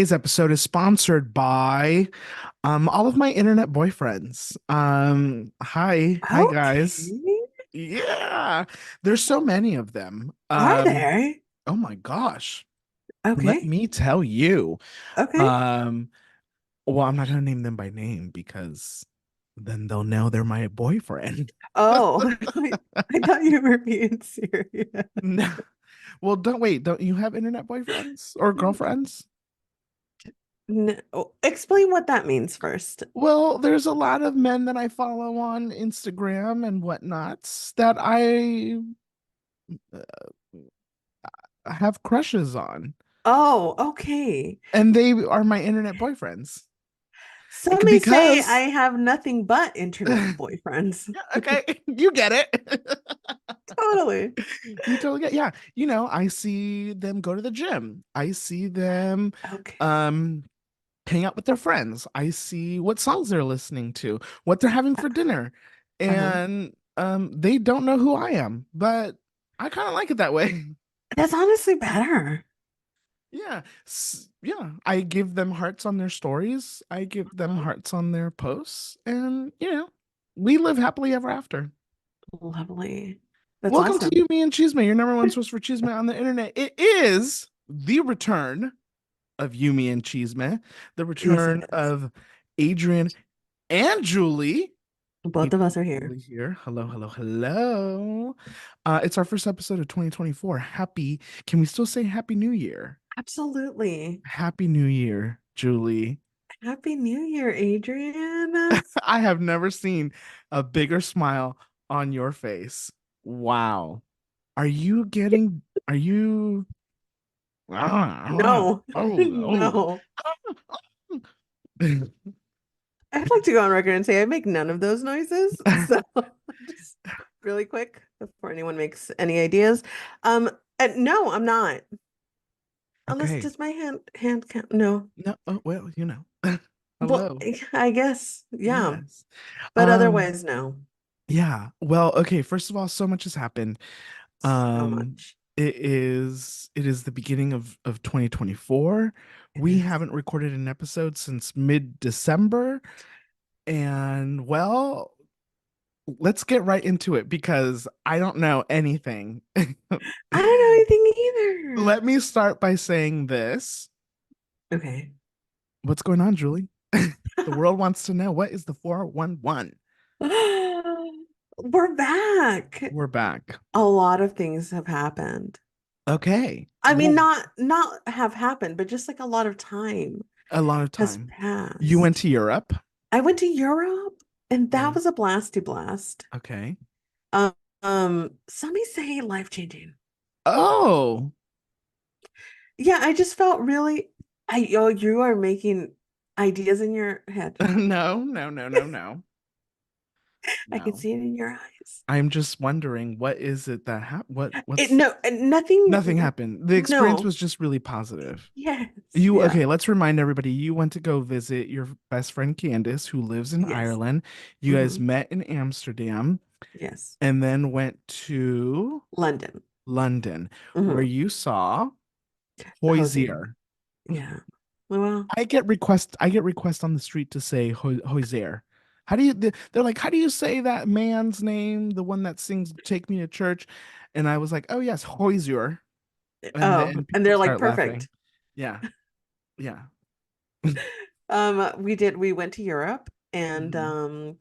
Today's episode is sponsored by all of my internet boyfriends. Hi guys. Okay. Yeah, there's so many of them. Are there? Oh my gosh. Let Okay. me tell you. Okay. Um, well, I'm not gonna name them by name because then they'll know they're my boyfriend. Oh, I thought you were being serious. No. Well, don't wait. Don't you have internet boyfriends or girlfriends? No, explain what that means first. Well, there's a lot of men that I follow on Instagram and whatnots that I have crushes on, Oh, okay. and they are my internet boyfriends. Some may say I Because, have nothing but internet boyfriends. okay, you get it. Totally. You totally get, yeah. I see them go to the gym. I see them Okay. um hang out with their friends. I see what songs they're listening to, what they're having for dinner. Uh-huh. And they don't know who I am, but I kind of like it that way. That's honestly better. Yeah. Yeah. I give them hearts on their stories. I give them Uh-huh. hearts on their posts. And, we live happily ever after. Lovely. That's Welcome to awesome. You, Me, and Chisme, your number one source for Chisme on the internet. It is the return of You, Me, and Chisme, the Yes, it return is. of Adrian and Julie. Both of us Adrian are and here. Julie here. Hello, hello, hello. It's our first episode of 2024. Can we still say Happy New Year? Absolutely. Happy New Year, Julie. Happy New Year, Adrian. I have never seen a bigger smile on your face. Wow. Are you, No, oh, no. I'd like to go on record and say I make none of those noises. So just really quick before anyone makes any ideas. Um, no, I'm not. Unless Okay. does my hand count? No. No, oh, well, Well, hello. I guess, yeah. Yes. But Um, otherwise, no. yeah. Well, okay, first of all, so much has happened. So Um, much. it is the beginning of 2024. It We is. haven't recorded an episode since mid-December, and well, let's get right into it because I don't know anything. I don't know anything either. Let me start by saying this. Okay. What's going on, Julie? The world wants to know, what is the 411? We're back. We're back. A lot of things have happened. Okay. I mean, Well, not have happened, but just like a lot of time a lot of has time. You went passed. to Europe. I went to Europe and Yeah. that was a blasty blast. Okay. Um, some may say life-changing. Oh, Yeah, I just felt really oh, you are making ideas in your head. no, no, no, no, no. I can No. see it in your eyes. I'm just wondering, what is it that It what's no, nothing nothing. happened. The experience No. was just really positive. Yes. Yeah. Okay, let's remind everybody you went to go visit your best friend Candace, who lives in Yes. Ireland. You guys Hmm. met in Amsterdam Yes. and then went to London. London, where Hmm. you saw Hosier. Hozier. Yeah. Well, I get requests on the street to say Hozier. They're like, how do you say that man's name, the one that sings Take Me to Church? And I was like, oh yes, Hozier. And oh, then and people they're like start laughing. perfect. Yeah, yeah. We went to Europe and Mhm.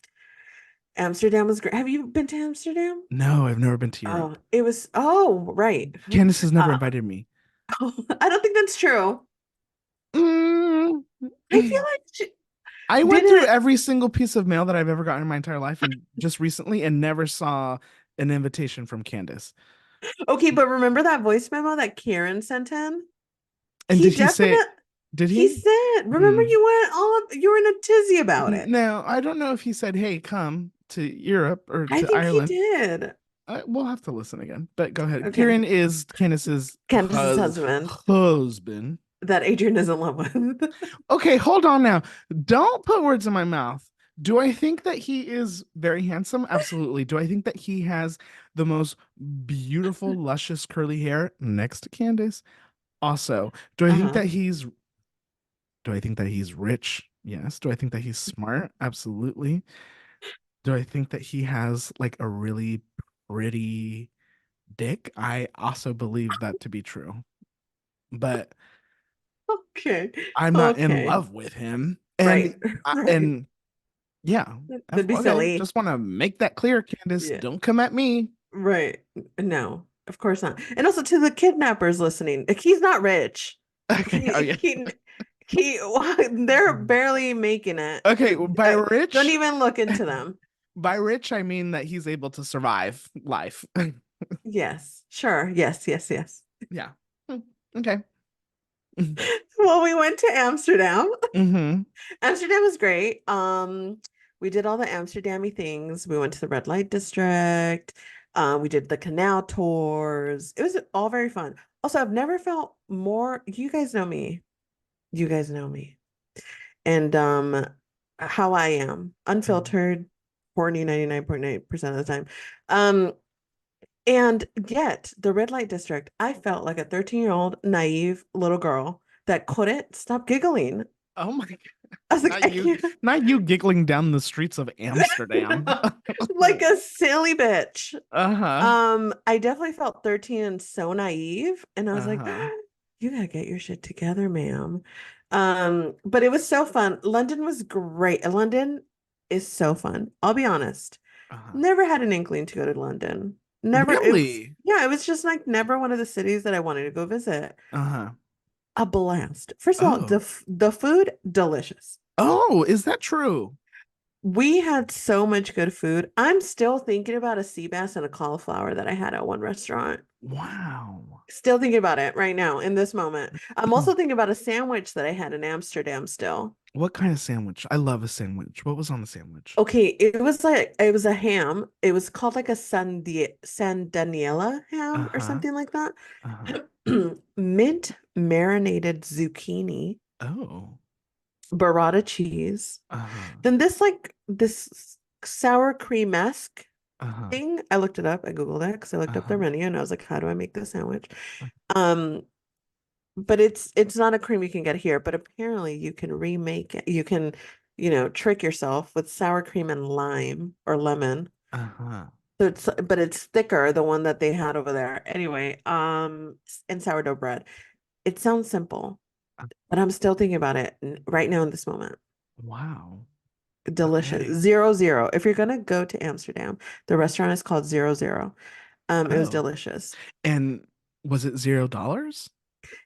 Amsterdam was great. Have you been to Amsterdam? No, I've never been to Oh, Europe. it was right. Candace has never Uh, invited me. I don't think that's true. Mm. I feel like she I went through didn't. every single piece of mail that I've ever gotten in my entire life and just recently and never saw an invitation from Candace. Okay, but remember that voice memo that Karen sent in? And He did he say, definitely did he he? said, remember Mm. you went all up, you were in a tizzy about it. No, I don't know if he said, hey, come to Europe or I to think he Ireland. did. We'll have to listen again, but go ahead. Okay. Kieran is Candace's Candace's husband husband. that Adrian is in love with. Okay, hold on now. Don't put words in my mouth. Do I think that he is very handsome? Absolutely. Do I think that he has the most beautiful, luscious, curly hair next to Candace? Also, do I think Uh-huh. that he's Do I think that he's rich? Yes. Do I think that he's smart? Absolutely. Do I think that he has like a really pretty dick? I also believe that to be true. But Okay. I'm not in Okay. love with him. Right. Right. And yeah, That'd be okay. silly. Just want to make that clear, Candace. Yeah. Don't come at me. Right. No, of course not. And also to the kidnappers listening, like, he's not rich. Okay. Oh yeah. He they're barely making it. Okay. By Don't rich, even look into them. by rich, I mean that he's able to survive life. Yes, sure. Yes, yes, yes. Yeah. Okay. Well, we went to Amsterdam. Mm-hmm. Amsterdam was great. We did all the Amsterdam-y things. We went to the red light district. We did the canal tours. It was all very fun. Also, I've never felt more, you guys know me. You guys know me. And how I am, unfiltered, horny 99.9% of the time. Um, and yet the red light district, I felt like a 13-year-old naive little girl that couldn't stop giggling. Oh my God. I was like, I can't. Not you giggling down the streets of Amsterdam. Like a silly bitch. Uh-huh. I definitely felt 13 and so naive, and I was like, Uh-huh. you gotta get your shit together, ma'am. But it was so fun. London was great. London is so fun. I'll be honest. Uh-huh. Never had an inkling to go to London. Never, it was, Really? yeah, it was just like never one of the cities that I wanted to go visit. Uh-huh. A blast. First of all, Oh. the food, delicious. Oh, is that true? We had so much good food. I'm still thinking about a sea bass and a cauliflower that I had at one restaurant. Wow. Still thinking about it right now in this moment. I'm also thinking about a sandwich that I had in Amsterdam still. What kind of sandwich? I love a sandwich. What was on the sandwich? Okay, it was a ham. It was called like a San Daniela ham or Uh-huh. something like that. Uh-huh. Mint marinated zucchini, Oh. burrata cheese. Uh-huh. Then this sour cream-esque Uh-huh. thing. I looked it up. I Googled it because I looked up their Uh-huh. menu and I was like, how do I make this sandwich? Um, but it's not a cream you can get here, but apparently you can remake it. You can, trick yourself with sour cream and lime or lemon. Uh-huh. So but it's thicker, the one that they had over there. Anyway, and sourdough bread. It sounds simple, but I'm still thinking about it right now in this moment. Wow. Delicious. Okay. 00. If you're gonna go to Amsterdam, the restaurant is called 00. It was Oh. delicious. And was it $0?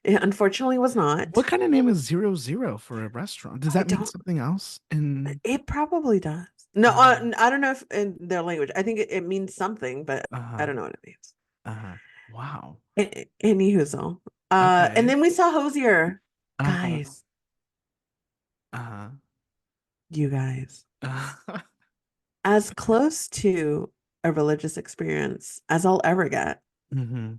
It unfortunately was not. What kind of name is 00 for a restaurant? Does I that mean don't, something else? In it probably does. No, um I don't know if in their language. I think it means something, but I uh-huh. don't know what it means. Uh-huh. Wow. Anywho, and Okay. then we saw Hosier. Uh-huh. Guys, Uh-huh. you guys, Uh-huh. as close to a religious experience as I'll ever get. Mm-hmm.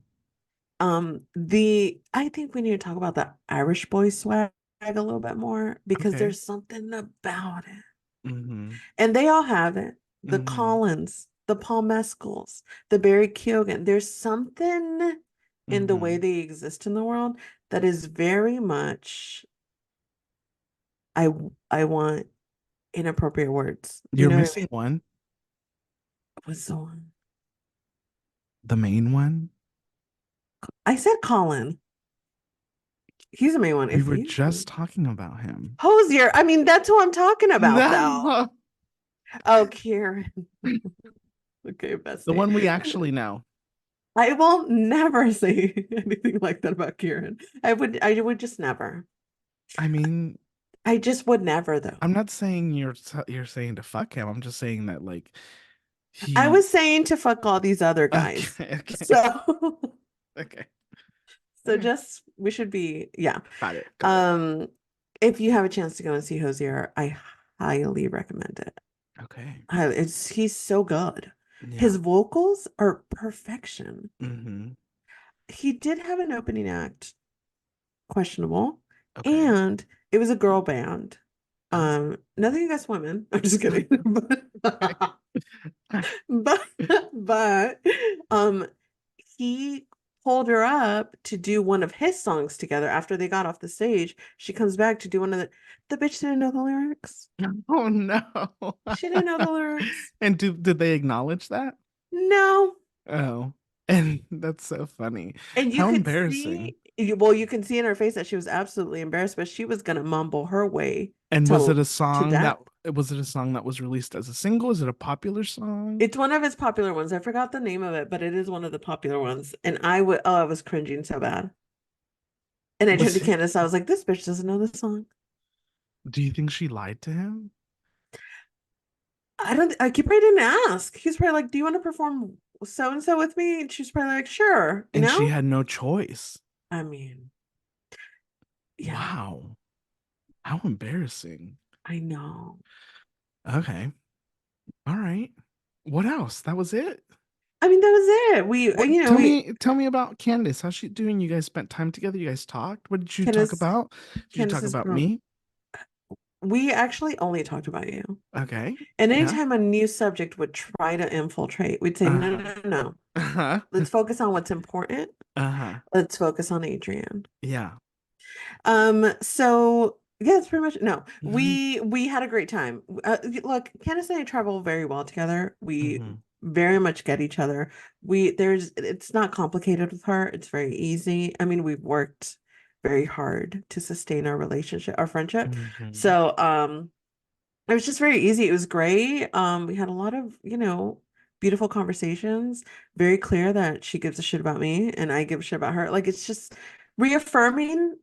I think we need to talk about the Irish boy swag a little bit more because Okay. there's something about it. Mm-hmm. And they all have it. The Mm-hmm. Collins, the Paul Mescals, the Barry Keoghan. There's something in the way Mm-hmm. they exist in the world that is very much I I want inappropriate words. You You're know what I missing mean? one, What's the one? the main one. I said Colin. He's the main one. We If were you just talking about him. Hosier, I mean that's who I'm talking about though. No. Oh, Kieran. Okay, The bestie. one we actually know. I will never say anything like that about Kieran. I would just never. I mean, I just would never though. I'm not saying you're saying to fuck him. I'm just saying that like I he was saying to fuck all these other guys. okay, okay, So okay. so Okay. just we should be, yeah. Got it. Got it. Um if you have a chance to go and see Hosier, I highly recommend it. Okay. He's so good. His Yeah. vocals are perfection. Mm-hmm. He did have an opening act, questionable, Okay. and it was a girl band. Oh. Nothing against women. I'm just kidding. Okay. but but he pulled her up to do one of his songs together after they got off the stage. She comes back to do one of the bitch didn't know the lyrics. Oh no. She didn't know the lyrics. And did they acknowledge that? No. Oh, and that's so funny. And you How could embarrassing. see, well, you can see in her face that she was absolutely embarrassed, but she was gonna mumble her way And to to that. was it a song that was released as a single? Is it a popular song? It's one of his popular ones. I forgot the name of it, but it is one of the popular ones. And I was cringing so bad. And I turned Was to it, Candace, I was like, this bitch doesn't know the song. do you think she lied to him? I don't, I keep probably didn't ask. He's probably like, do you want to perform so and so with me? And she's probably like, sure, you And she know? had no choice. I mean, yeah, Wow. How embarrassing. I know. Okay. All right. What else? That was it? I mean, that was it. We, What you know, we, tell me about Candace. How's she doing? You guys spent time together? You guys talked? What did you talk Candace, about? Did you talk Candace's about girl, me? we actually only talked about you. Okay. And Yeah. anytime a new subject would try to infiltrate, we'd say, no, Uh-huh. no, no, no. Uh-huh. Let's focus on what's important. Uh-huh. Let's focus on Adrian. Yeah. So yeah, it's pretty much no. Hmm. We had a great time. Look, Candace and I travel very well together. We Hmm. very much get each other. It's not complicated with her. It's very easy. I mean, we've worked very hard to sustain our relationship, our friendship. Hmm. So, it was just very easy. It was great. We had a lot of, beautiful conversations. Very clear that she gives a shit about me and I give a shit about her. Like it's just reaffirming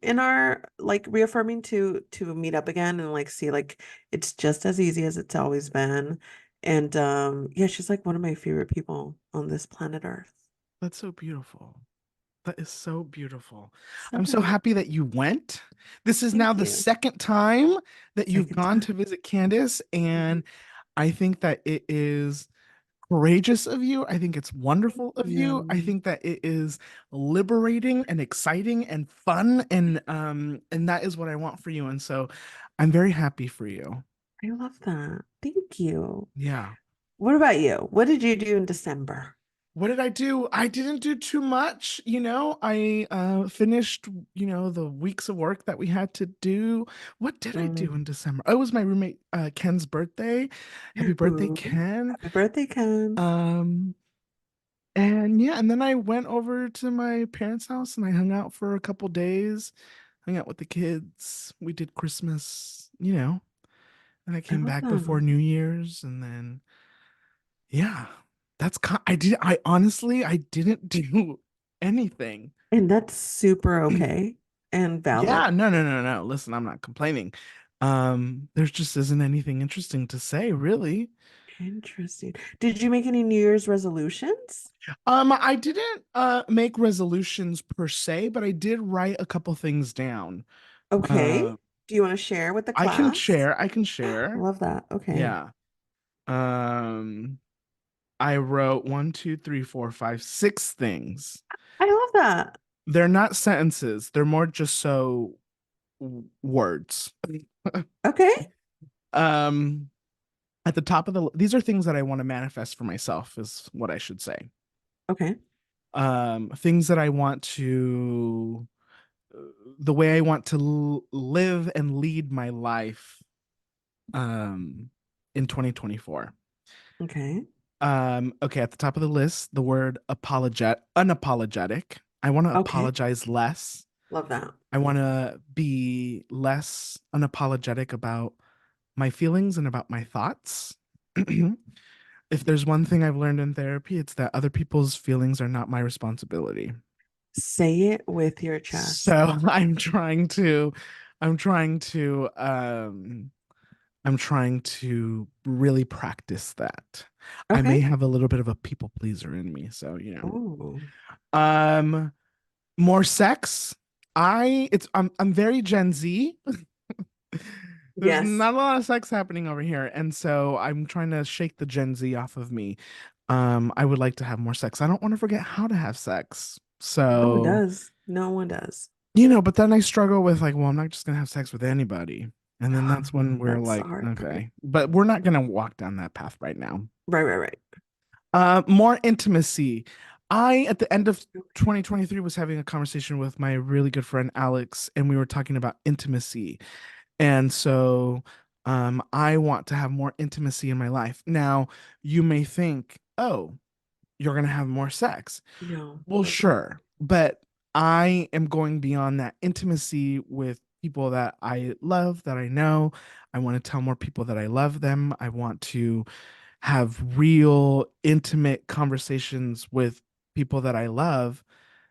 to meet up again and like see like it's just as easy as it's always been. And yeah, she's like one of my favorite people on this planet Earth. That's so beautiful. That is so beautiful. So I'm so good. happy that you went. This is now Thank the you. second time that you've Second gone time. to visit Candace, Mhm. and I think that it is courageous of you. I think it's Thank wonderful of you. I you. think that it is liberating and exciting and fun, and that is what I want for you. And so I'm very happy for you. I love that. Thank you. Yeah. What about you? What did you do in December? What did I do? I didn't do too much, you know. I finished, the weeks of work that we had to do. What did I do Mm. in December? Oh, it was my roommate Ken's birthday. Happy birthday, Ooh, Ken. happy birthday, Ken. Um and yeah, and then I went over to my parents' house and I hung out for a couple days, hung out with the kids. We did Christmas, and I I came love back before that. New Year's and then yeah, I honestly I didn't do anything. And that's super okay and Yeah, valid. no, no, no, no. Listen, I'm not complaining. There just isn't anything interesting to say, really. Interesting. Did you make any New Year's resolutions? I didn't make resolutions per se, but I did write a couple things down. Okay. Uh Do you want to share with the I can class? share, I can share. Love that. Okay. Yeah. Um I wrote one, two, three, four, five, six things. I love that. They're not sentences, they're more just words. Okay. Um at the top of these are things that I want to manifest for myself is what I should say. Okay. Things that I want to the way I want to live and lead my life um in 2024. Okay. Okay, at the top of the list, the word unapologetic. I want to Okay. apologize less. Love that. I want to be less unapologetic about my feelings and about my thoughts. If there's one thing I've learned in therapy, it's that other people's feelings are not my responsibility. Say it with your chest. So I'm trying to, I'm trying to really practice that. I may Okay. have a little bit of a people pleaser in me, so Oh, Um, more sex. I'm very Gen Z. There's yes. not a lot of sex happening over here, and so I'm trying to shake the Gen Z off of me. I would like to have more sex. I don't want to forget how to have sex. No one So, does. No one does. but then I struggle with like, well, I'm not just gonna have sex with anybody. And then that's when we're That's the like, hard part. okay, but we're not gonna walk down that path right now. Right, right, right. More intimacy. I, at the end of 2023, was having a conversation with my really good friend Alex, and we were talking about intimacy. And so I want to have more intimacy in my life. Now, you may think, oh, you're going to have more sex. No. Well, sure. But I am going beyond that intimacy with people that I love, that I know. I want to tell more people that I love them. I want to have real, intimate conversations with people that I love,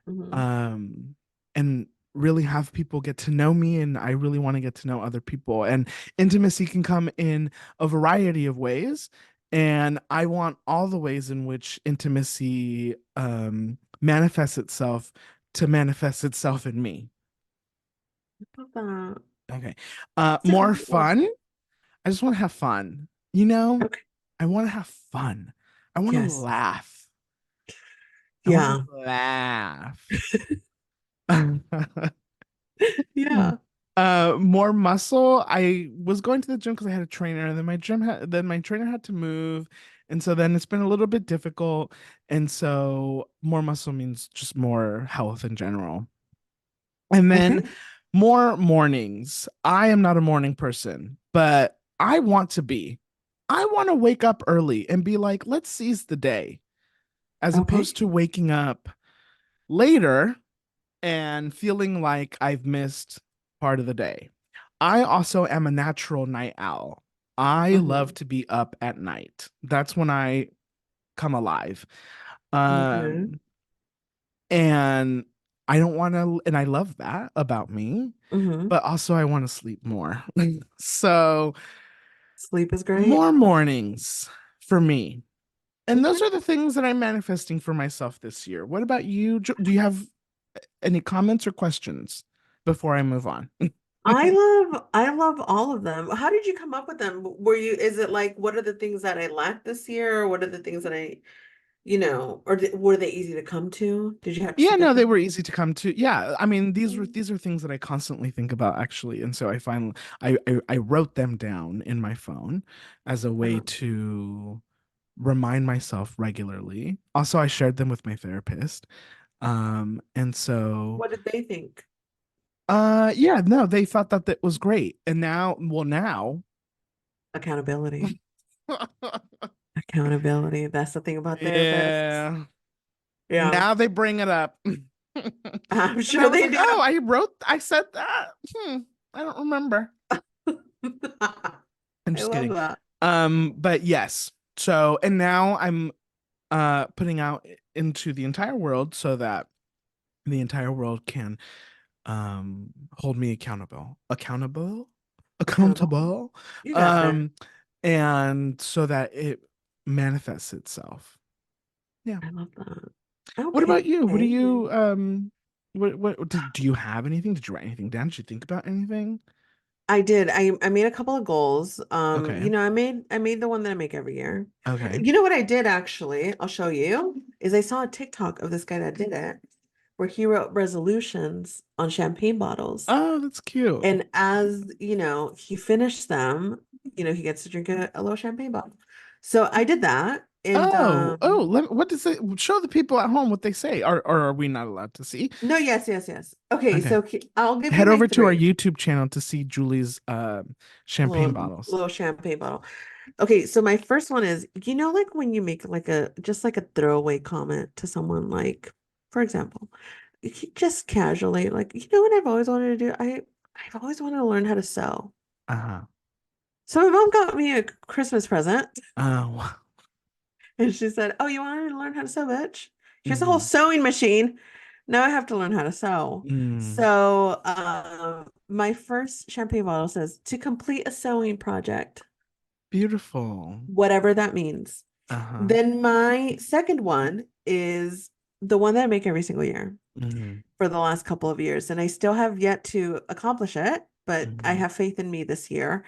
Hmm. um, and really have people get to know me. And I really want to get to know other people. And intimacy can come in a variety of ways. And I want all the ways in which intimacy manifests itself to manifest itself in me. Love that. Okay. So, More fun. I just want to have fun. You know, okay. I want to have fun. I want to Yes. laugh. I want Yeah. to laugh. Yeah. More muscle. I was going to the gym because I had a trainer, and then my trainer had to move, and so then it's been a little bit difficult. And so more muscle means just more health in general. And then Okay. more mornings. I am not a morning person, but I want to be. I want to wake up early and be like, let's seize the day, as Okay. opposed to waking up later and feeling like I've missed part of the day. I also am a natural night owl. I love Hmm. to be up at night. That's when I come alive. Okay. Um, and I don't want to, and I love that about me, Hmm. but also I want to sleep more. So Sleep is great. more mornings for me. And those Okay. are the things that I'm manifesting for myself this year. What about you? Do you have any comments or questions before I move on? I love all of them. How did you come up with them? Is it like, what are the things that I lacked this year? Or what are the things that were they easy to come to? Did you have to Yeah, sit there no, for? they were easy to come to. Yeah, I mean, Mhm. these are things that I constantly think about actually, and so I wrote them down in my phone as a way Uh-huh. to remind myself regularly. Also, I shared them with my therapist. And so What did they think? yeah, no, they thought that that was great. And now, well now Accountability. Accountability. That's the thing about therapists. yeah, Yeah, now they bring it up. I'm And I sure was they like, do. "Oh, I said that. I don't remember." I'm I just love kidding. that. But yes. So, and now I'm putting out into the entire world so that the entire world can hold me Accountable. accountable, You got this. um and so that it manifests itself. Yeah. I love that. What Okay. about you? What do you what do you have anything? Did you write anything down? Did you think about anything? I did. I made a couple of goals. Okay. I made the one that I make every year. Okay. You know what I did actually? I'll show you. Is I saw a TikTok of this guy that did it, where he wrote resolutions on champagne bottles. Oh, that's cute. And as he finished them, he gets to drink a little champagne bottle. So I did that. And What does it show the people at home what they say? Or are we not allowed to see? no, yes, yes, yes. Okay, Okay. so I'll give you Head my over to our three. YouTube channel to see Julie's champagne Little bottles. little champagne bottle. Okay, so my first one is, like when you make like a just like a throwaway comment to someone, like, for example, just casually, like, what I've always wanted to do? I've always wanted to learn how to sew. Uh-huh. So my mom got me a Christmas present, Oh. and she said, "Oh, you want to learn how to sew, bitch? Here's a whole Hmm. sewing machine. Now I have to learn how to sew." Mm. So, my first champagne bottle says, "To complete a sewing project," Beautiful. whatever that means. Uh-huh. Then my second one is the one that I make every single year Hmm. for the last couple of years. And I still have yet to accomplish it, but I Hmm. have faith in me this year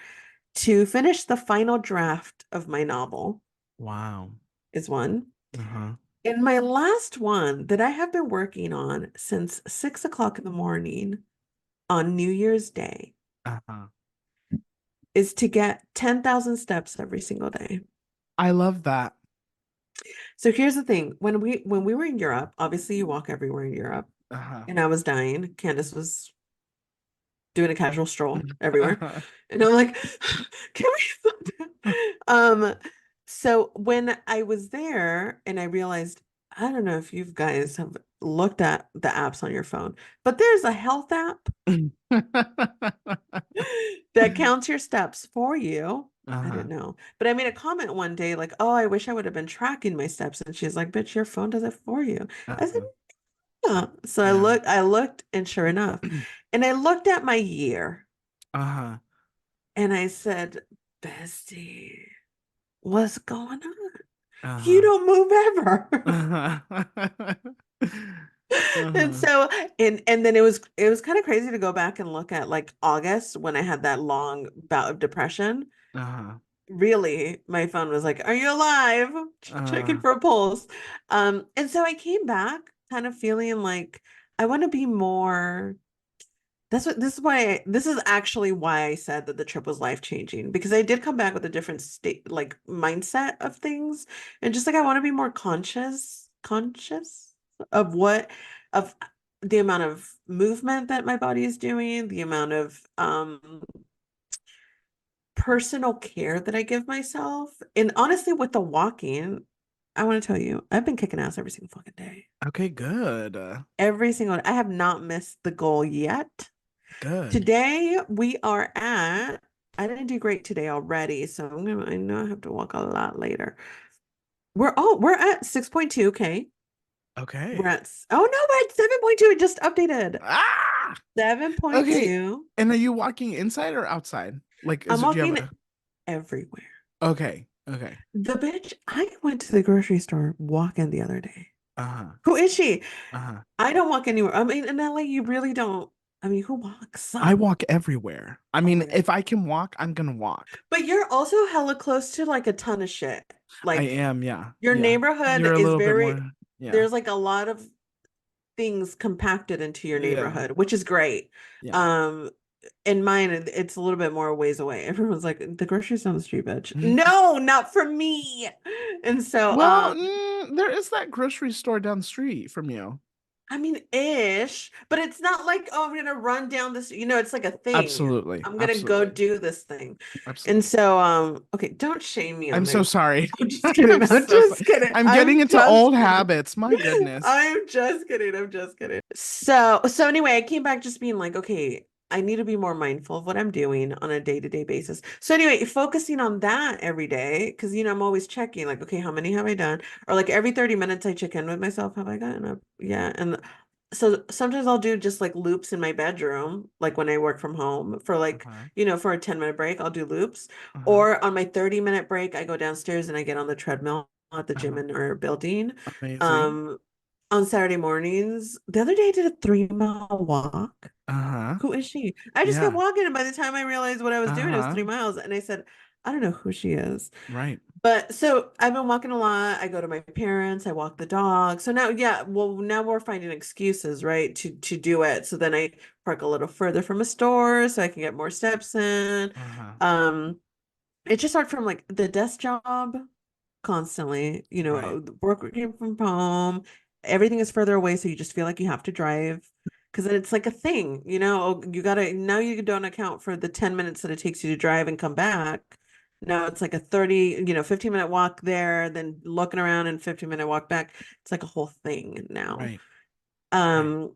to finish the final draft of my novel, Wow. is one. Uh-huh. And my last one that I have been working on since 6 o'clock in the morning on New Year's Day Uh-huh. is to get 10,000 steps every single day. I love that. So here's the thing. When we were in Europe, obviously you walk everywhere in Europe, Uh-huh. and I was dying. Candace was doing a casual stroll everywhere. Uh-huh. And I'm like, can we stop that? So when I was there and I realized, I don't know if you guys have looked at the apps on your phone, but there's a health app that counts your steps for you. I Uh-huh. didn't know. But I made a comment one day like, "Oh, I wish I would have been tracking my steps." And she's like, "Bitch, your phone does it for you." I said, Uh-huh. "Yeah." So I Yeah. looked, and sure enough, and I looked at my year Uh-huh. and I said, "Bestie, what's going on? You Uh-huh. don't move ever." Uh-huh. And Uh-huh. so and then it was kind of crazy to go back and look at like August when I had that long bout of depression. Uh-huh. Really, my phone was like, "Are you alive?" Checking Uh, for a pulse. And so I came back kind of feeling like I want to be more. This is actually why I said that the trip was life-changing, because I did come back with a different state, like mindset of things. And just like I want to be more conscious of of the amount of movement that my body is doing, the amount of personal care that I give myself. And honestly, with the walking, I want to tell you, I've been kicking ass every single fucking day. okay, good. I have not missed the goal yet. Good. Today we are at, I didn't do great today already, so I know I have to walk a lot later. We're at 6.2K. Okay. Oh no, we're at 7.2. It just updated. Ah! Okay. 7.2. And are you walking inside or outside? Like, I'm do you have walking a everywhere. okay, okay. The bitch, I went to the grocery store walking the other day. Uh-huh. Who is she? Uh-huh. I don't walk anywhere. I mean, in LA, you really don't. I mean, who walks? I walk everywhere. I Oh mean, my God. if I can walk, I'm gonna walk. But you're also hella close to like a ton of shit. I Like am, yeah. your Yeah. neighborhood You're a is little bit very, more, yeah. there's like a lot of things compacted into your Yeah. neighborhood, which is great. Yeah. Um, in mine, it's a little bit more ways away. Everyone's like, the groceries down the street, bitch. No, not for me. And so, Well, there is that grocery store down the street from you. I mean, ish, but it's not like, oh, I'm gonna run down this, it's like a thing. Absolutely. I'm gonna go Absolutely. do this thing. And Absolutely. so, okay, don't shame me on I'm so my, sorry. I'm just I'm kidding. I'm so sorry. just kidding. I'm getting I'm into just old kidding. habits. My goodness. I'm just kidding. I'm just kidding. So anyway, I came back just being like, okay, I need to be more mindful of what I'm doing on a day-to-day basis. So anyway, focusing on that every day, because I'm always checking, like, okay, how many have I done? Or like every 30 minutes I check in with myself. Have I gotten up? Yeah. And so sometimes I'll do just like loops in my bedroom, like when I work from home for like, Uh-huh. for a 10-minute break, I'll do loops. Uh-huh. Or on my 30-minute break, I go downstairs and I get on the treadmill at the gym Uh-huh. in our building. Amazing. Um, on Saturday mornings, the other day I did a 3-mile walk. Uh-huh. Who is she? I just kept Yeah. walking, and by the time I realized what I was doing, it was Uh-huh. 3 miles. And I said, I don't know who she is. Right. But so I've been walking a lot. I go to my parents, I walk the dog. So now, yeah, well, now we're finding excuses, right, to do it. So then I park a little further from a store so I can get more steps in. Uh-huh. Um, it just started from like the desk job constantly, Right. working from home. Everything is further away, so you just feel like you have to drive because then it's like a thing, you gotta, now you don't account for the 10 minutes that it takes you to drive and come back. Now it's like a 30, 15-minute walk there, then looking around and 15-minute walk back. It's like a whole thing now. Right. Right. Um,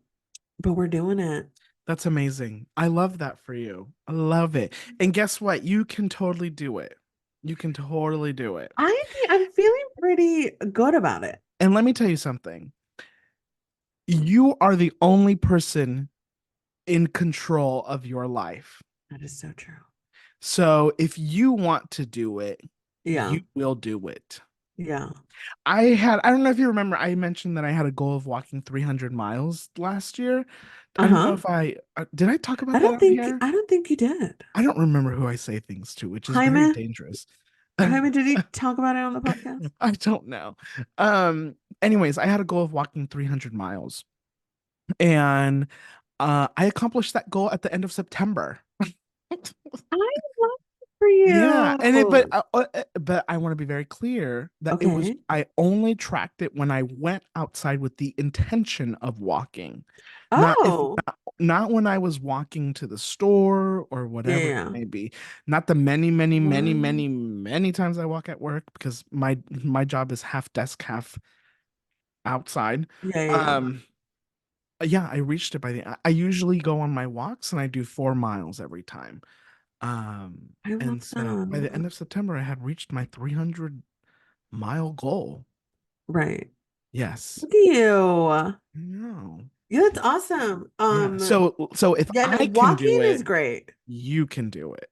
but we're doing it. That's amazing. I love that for you. I love it. And guess what? You can totally do it. You can totally do it. I'm feeling pretty good about it. And let me tell you something. You are the only person in control of your life. That is so true. So if you want to do it, Yeah. you will do it. Yeah. I don't know if you remember, I mentioned that I had a goal of walking 300 miles last year. I don't know Uh-huh. if did I talk about that on here? I don't think you did. I don't remember who I say things to, which is very Jaime, dangerous. Jaime, did he talk about it on the podcast? I don't know. Anyways, I had a goal of walking 300 miles and I accomplished that goal at the end of September. I love for Yeah, and it you. but I want to be very clear that it was Okay. I only tracked it when I went outside with the intention of walking. Not if Oh, not when I was walking to the store or yeah, whatever it yeah. may be. Not the many, many, many, Wow. many, many times I walk at work because my job is half desk, half outside. Yeah, yeah, yeah. Um, yeah, I reached it by I usually go on my walks and I do 4 miles every time. I And love so by the end that. of September, I had reached my 300-mile goal. Right. Yes. Look at you. No. Yeah, that's awesome. Yeah. So if Yeah, no, I can do walking is it, great. you can do it.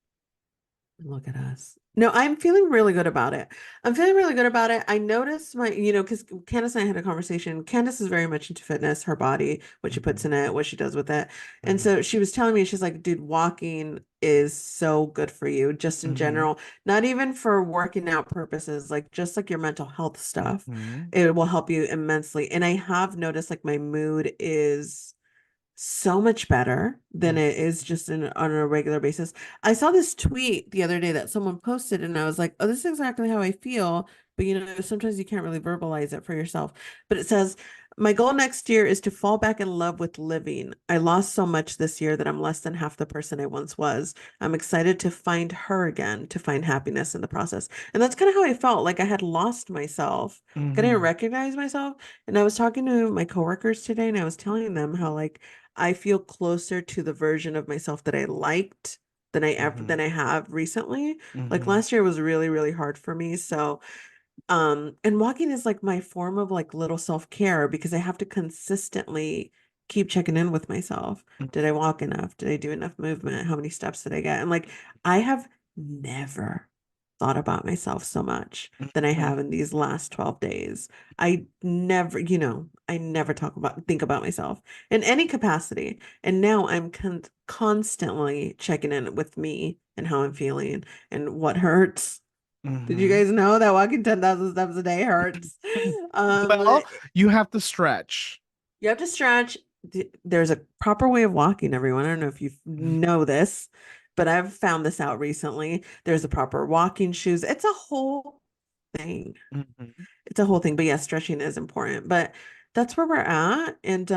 Look at us. No, I'm feeling really good about it. I'm feeling really good about it. I noticed because Candace and I had a conversation. Candace is very much into fitness, her body, what she puts Hmm. in it, what she does with it. And Hmm. so she was telling me, she's like, dude, walking is so good for you, just in Hmm. general, not even for working out purposes, like just like your mental health stuff. Hmm. It will help you immensely. And I have noticed like my mood is so much better than Hmm. it is just on a regular basis. I saw this tweet the other day that someone posted, and I was like, oh, this is exactly how I feel. But sometimes you can't really verbalize it for yourself. But it says, my goal next year is to fall back in love with living. I lost so much this year that I'm less than half the person I once was. I'm excited to find her again, to find happiness in the process. And that's kind of how I felt, like I had lost myself. Like I didn't Hmm. recognize myself. And I was talking to my coworkers today, and I was telling them how like I feel closer to the version of myself that I liked Hmm. than I have recently. Like Hmm. last year was really, really hard for me. So and walking is like my form of like little self-care because I have to consistently keep checking in with myself. Did I walk enough? Did I do enough movement? How many steps did I get? And like I have never thought about myself so much than I Hmm. have in these last 12 days. I never think about myself in any capacity. And now I'm constantly checking in with me and how I'm feeling and what hurts. Did you Hmm. guys know that walking 10,000 steps a day hurts? Um, Well, you have to stretch. you have to stretch. There's a proper way of walking, everyone. I don't know if you know this, but I've found this out recently. There's a proper walking shoes. It's a whole thing. Hmm. It's a whole thing. But yeah, stretching is important. But that's where we're at. And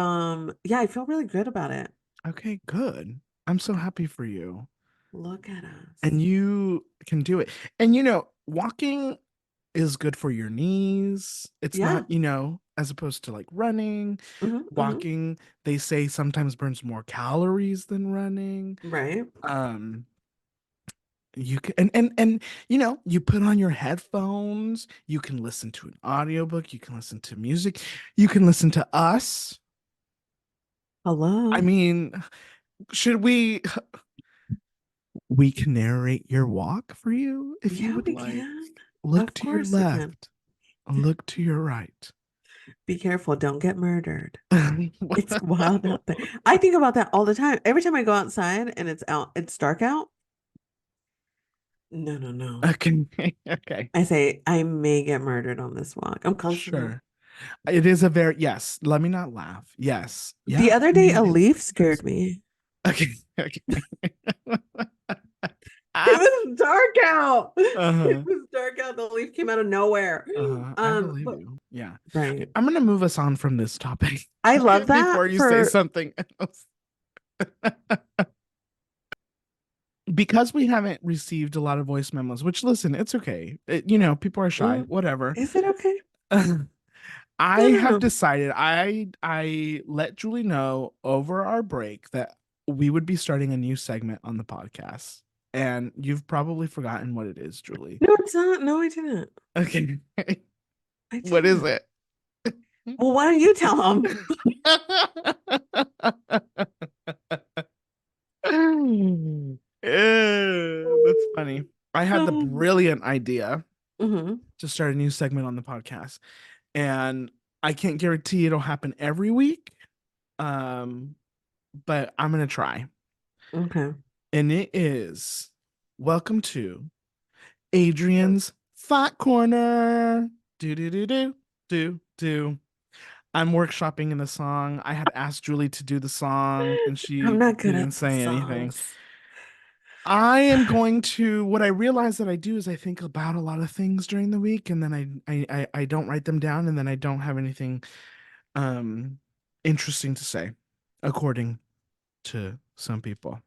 yeah, I feel really good about it. Okay, good. I'm so happy for you. Look at And us. you can do it. And walking is good for your knees. It's not, Yeah. as opposed to like running, Hmm, hmm. walking, they say sometimes burns more calories than running. Right. Um, you can and you put on your headphones, you can listen to an audiobook, you can listen to music, you can listen to us. I Hello. mean, should we can narrate your walk for you if you Yeah, would we like. can. Look Of to your course we can. left, look to your right. Be careful, don't get murdered. It's wild out there. I think about that all the time. Every time I go outside and it's dark out. No, no, no. Okay. Okay. I say I may get murdered on this walk. I'm constantly. Sure. It is a very, yes. Let me not laugh. Yes. The Yeah. other I day, a mean, leaf it's scared me. okay. Okay. It Ah, was dark out. It uh-huh. was dark out. The leaf came out of nowhere. I believe But you. Yeah. Okay, right. I'm gonna move us on from this topic I love before that you say for. something else. Because we haven't received a lot of voice memos, which listen, it's okay. People are shy, Mm, whatever. is it okay? I No, no, have no. decided I let Julie know over our break that we would be starting a new segment on the podcast. And you've probably forgotten what it is, Julie. No, it's not. No, I didn't. Okay. I What is didn't. it? Well, why don't you tell them? That's funny. I had the brilliant idea Hmm. to start a new segment on the podcast, and I can't guarantee it'll happen every week. Um, but I'm gonna try. Okay. And it is welcome to Adrian's Thought Corner. Do do do do do do. I'm workshopping in the song. I had asked Julie to do the song, and I'm she not good didn't at the say anything. songs. I am going to, what I realize that I do is I think about a lot of things during the week and then I don't write them down and then I don't have anything um interesting to say, according to some people.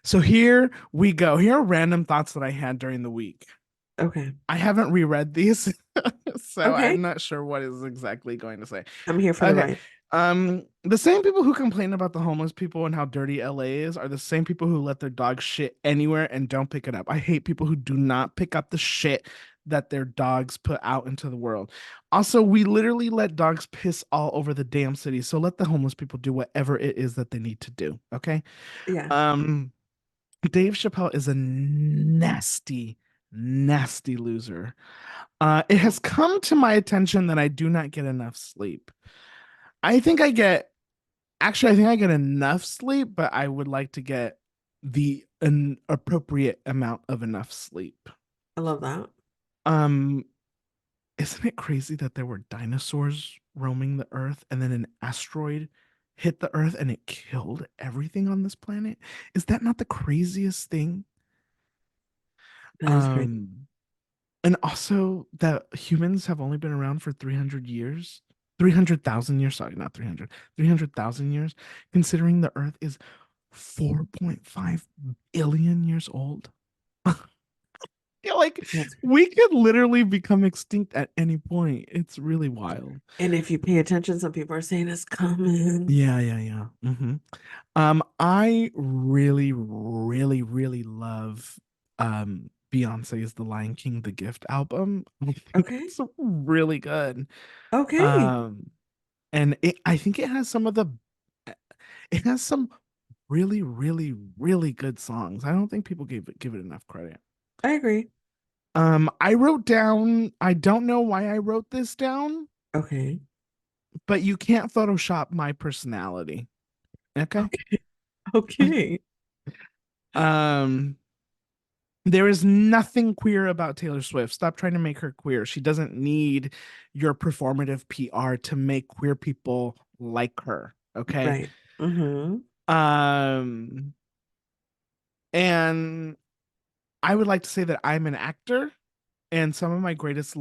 So here we go. Here are random thoughts that I had during the week. Okay. I haven't reread these, so Okay. I'm not sure what is exactly going to say. I'm here for the Okay. ride. The same people who complain about the homeless people and how dirty LA is are the same people who let their dog shit anywhere and don't pick it up. I hate people who do not pick up the shit that their dogs put out into the world. Also, we literally let dogs piss all over the damn city, so let the homeless people do whatever it is that they need to do, okay? Yeah. Um, Dave Chappelle is a nasty, nasty loser. It Yeah. has come to my attention that I do not get enough sleep. I think I get Actually, I think I get enough sleep, but I would like to get the an appropriate amount of enough sleep. I love that. Um, isn't it crazy that there were dinosaurs roaming the Earth and then an asteroid hit the Earth and it killed everything on this planet? Is that not the craziest thing? That is crazy. Um, and also that humans have only been around for 300 years. 300,000 years, sorry, not 300, 300,000 years, considering the Earth is 4.5 billion years old. Yeah, like That's we could literally become extinct at any point. It's really wild. And if you pay attention, some people are saying it's coming. Yeah, yeah, yeah. I really, really, really love Beyonce's The Lion King, The Gift album. I think Okay. it's really good. Okay. Um, and I think it has some really, really, really good songs. I don't think people give it enough credit. I agree. I wrote down, I don't know why I wrote this down, Okay. but you can't Photoshop my personality. Okay. Okay. Okay. Um, there is nothing queer about Taylor Swift. Stop trying to make her queer. She doesn't need your performative PR to make queer people like her. Okay. Right. Mm-hmm. Um, and I would like to say that I'm an actor, and some of the greatest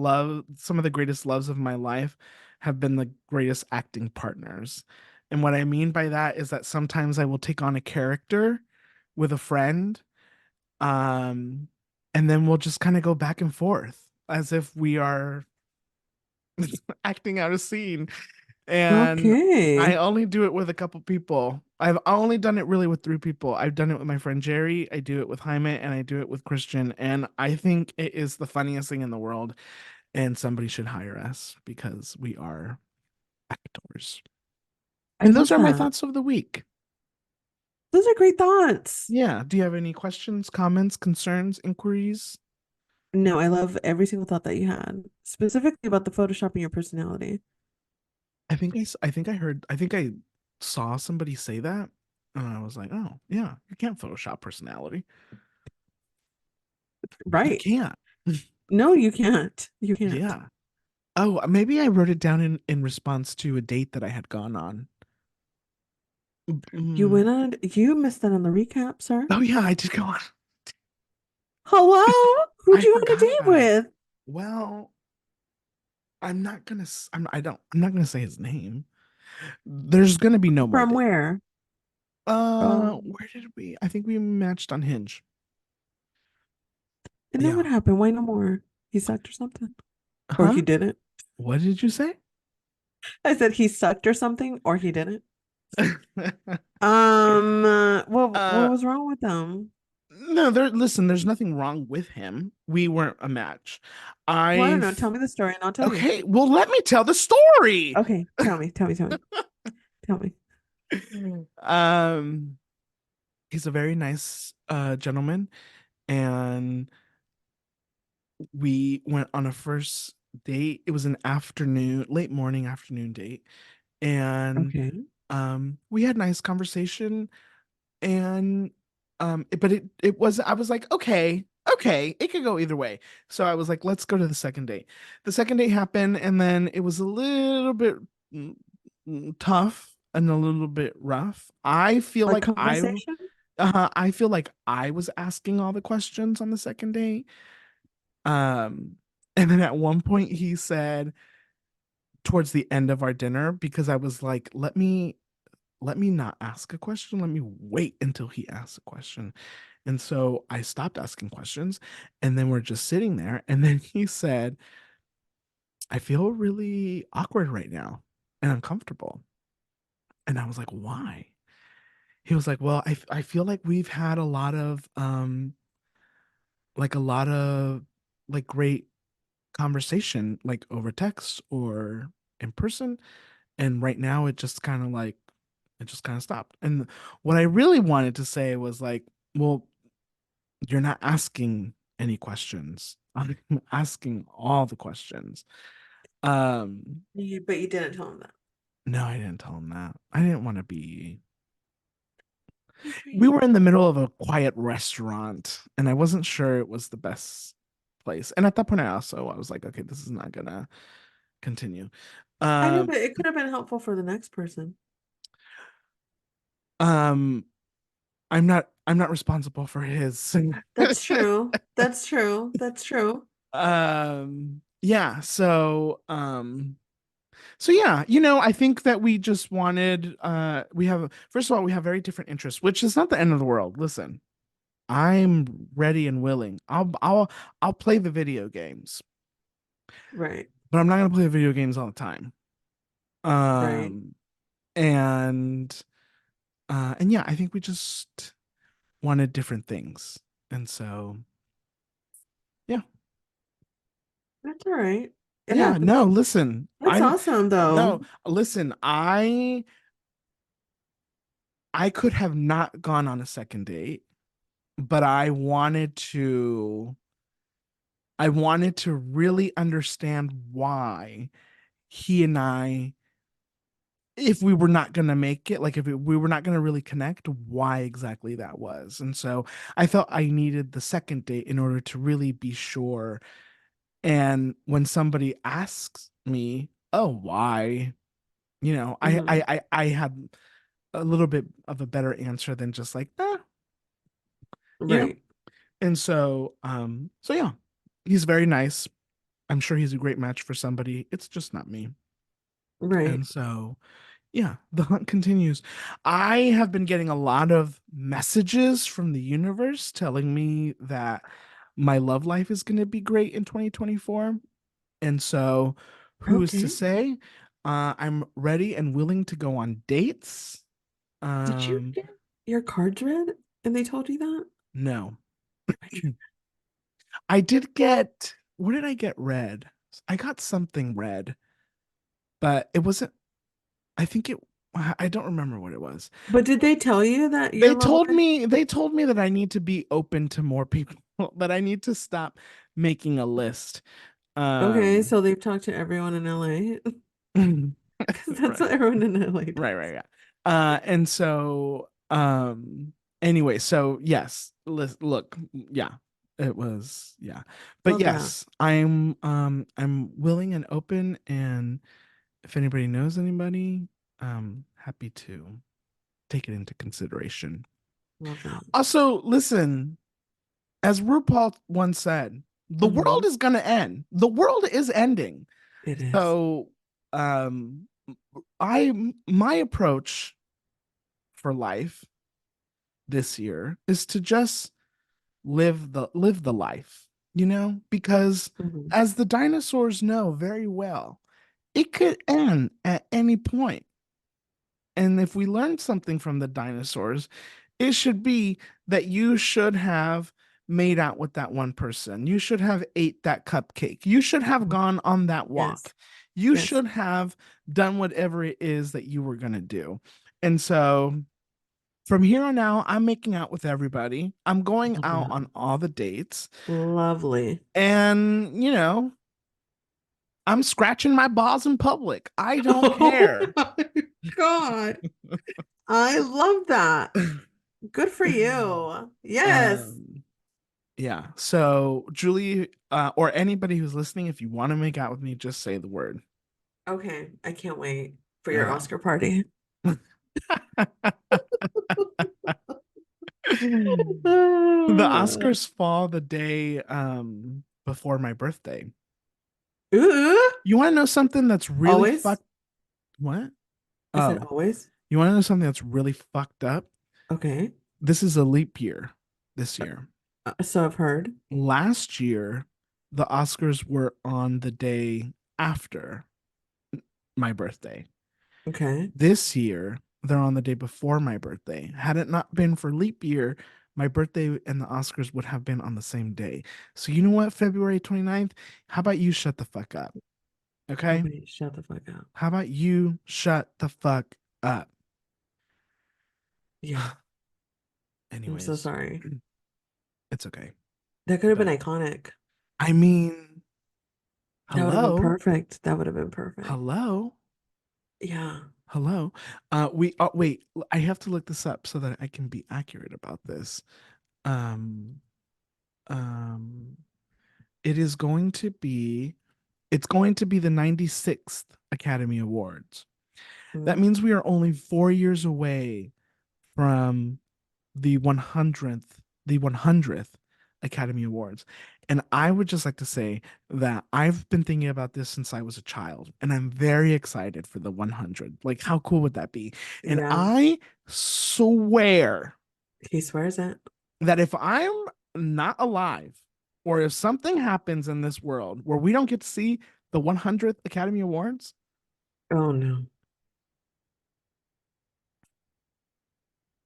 loves of my life have been the greatest acting partners. And what I mean by that is that sometimes I will take on a character with a friend, um, and then we'll just kind of go back and forth as if we are acting out a scene. And I Okay. only do it with a couple people. I've only done it really with three people. I've done it with my friend Jerry, I do it with Jaime, and I do it with Christian. And I think it is the funniest thing in the world. And somebody should hire us because we are actors. I And those love are my that. thoughts of the week. Those are great thoughts. Yeah. Do you have any questions, comments, concerns, inquiries? No, I love every single thought that you had, specifically about the photoshopping your personality. I think I saw somebody say that. And I was like, oh, yeah, you can't Photoshop personality. You Right. can't. No, you can't. You can't. Yeah. Oh, maybe I wrote it down in response to a date that I had gone on. Mm. You missed that on the recap, sir. Oh, yeah, I did go on. Hello? Who'd I you on a forgot date about it. with? Well, I'm not gonna. I'm not gonna say his name. There's gonna be no more From date. where? Oh, Where did we? I think we matched on Hinge. and then Yeah. what happened? Why no more? He sucked or something? Or Huh? he didn't? What did you say? I said he sucked or something, or he didn't. What uh, was wrong with them? no. Listen. There's nothing wrong with him. We weren't a match. Well, I don't I. know. Tell me the story and I'll tell you. Okay. Well, let me tell the story. Okay, tell me. um, he's a very nice gentleman, and we went on a first date. It was an afternoon, late morning afternoon date, and Okay. we had nice conversation. And but it was I was like, okay, okay, it could go either way. So I was like, let's go to the second date. The second date happened, and then it was a little bit mm, tough and a little bit rough. I feel Like like conversation? I feel like I was asking all the questions on the second date. Um, and then at one point he said towards the end of our dinner, because I was like, let me not ask a question. Let me wait until he asks a question. And so I stopped asking questions, and then we're just sitting there. And then he said, I feel really awkward right now and uncomfortable. And I was like, why? He was like, well, I feel like we've had a lot of like great conversation like over text or in person, and right now it just kind of stopped. And what I really wanted to say was like, well, you're not asking any questions. I'm asking all the questions. Um, But you didn't tell him that. no, I didn't tell him that. I didn't want to be. We Okay. were in the middle of a quiet restaurant, and I wasn't sure it was the best place. And at that point, I was like, okay, this is not gonna continue. I know, Um, but it could have been helpful for the next person. um, I'm not responsible for his. That's true. That's true. That's true. Yeah, so yeah, I think that we just wanted we have first of all, we have very different interests, which is not the end of the world. Listen, I'm ready and willing. I'll play the video games, Right. but I'm not gonna play the video games all the time. Right. Um and and yeah, I think we just wanted different things. And so yeah. That's all right. It Yeah, happens. no, listen. That's awesome, No, though. listen, I could have not gone on a second date, but I wanted to really understand why he and I, if we were not going to make it, like if we were not going to really connect, why exactly that was. And so I felt I needed the second date in order to really be sure. And when somebody asks me, "Oh, why?" Hmm. I had a little bit of a better answer than just like, you know. Right. And so yeah, he's very nice. I'm sure he's a great match for somebody. It's just not me. Right. And so, yeah, the hunt continues. I have been getting a lot of messages from the universe telling me that my love life is going to be great in 2024. And so, who's to Okay. say? I'm ready and willing to go on dates. Did you Um, get your cards read and they told you that? no, I did. I did get, what did I get read? I got something read, but it wasn't, I think I don't remember what it was. But did they tell you that your love life? They told me that I need to be open to more people, that I need to stop making a list. Okay, Um, so they've talked to everyone in LA because that's right, what everyone in LA right, does. right, yeah. And so, anyway, so yes, look, yeah, it was, yeah, but Love that. yes, I'm willing and open, and if anybody knows anybody, happy to take it into consideration. Love that. Also, listen, as RuPaul once said, the world Hmm. is gonna end. The world is ending. It is. So, um, my approach for life this year is to just live the life, because Hmm. as the dinosaurs know very well, it could end at any point. And if we learned something from the dinosaurs, it should be that you should have made out with that one person. You should have ate that cupcake. You should have gone on that Yes. walk. You Yes. should have done whatever it is that you were going to do. And so from here on out, I'm making out with everybody. I'm going Love out that. on all the dates. Lovely. And, I'm scratching my balls in public. I don't Oh care. my God. I love that. Good for you. Yes. um, Yeah. So, Julie, or anybody who's listening, if you want to make out with me, just say the word. Okay. I can't wait for your Okay. Oscar party. The Uh, Oscars fall the day before my birthday. Ooh, You want to know something that's really always. fucked? What? I said Oh, always. you want to know something that's really fucked up? Okay. This is a leap year this year. So I've heard. Last year, the Oscars were on the day after my birthday. Okay. This year, they're on the day before my birthday. Had it not been for leap year, my birthday and the Oscars would have been on the same day. So, you know what, February 29th? How about you shut the fuck up? Okay? Okay, shut the fuck up. How about you shut the fuck up? Yeah, I'm so Anyways, sorry. it's okay. That could have been But iconic. I mean, That would have been hello, perfect. That would have been perfect. hello, Yeah. hello. We wait. I have to look this up so that I can be accurate about this. Um, um, it is going to be. It's going to be the 96th Academy Awards. That Mhm. means we are only 4 years away from the 100th Academy Awards. And I would just like to say that I've been thinking about this since I was a child, and I'm very excited for the 100. Like, how cool would that be? And Yeah. I swear He swears it. that if I'm not alive, or if something happens in this world where we don't get to see the 100th Academy Awards, Oh no.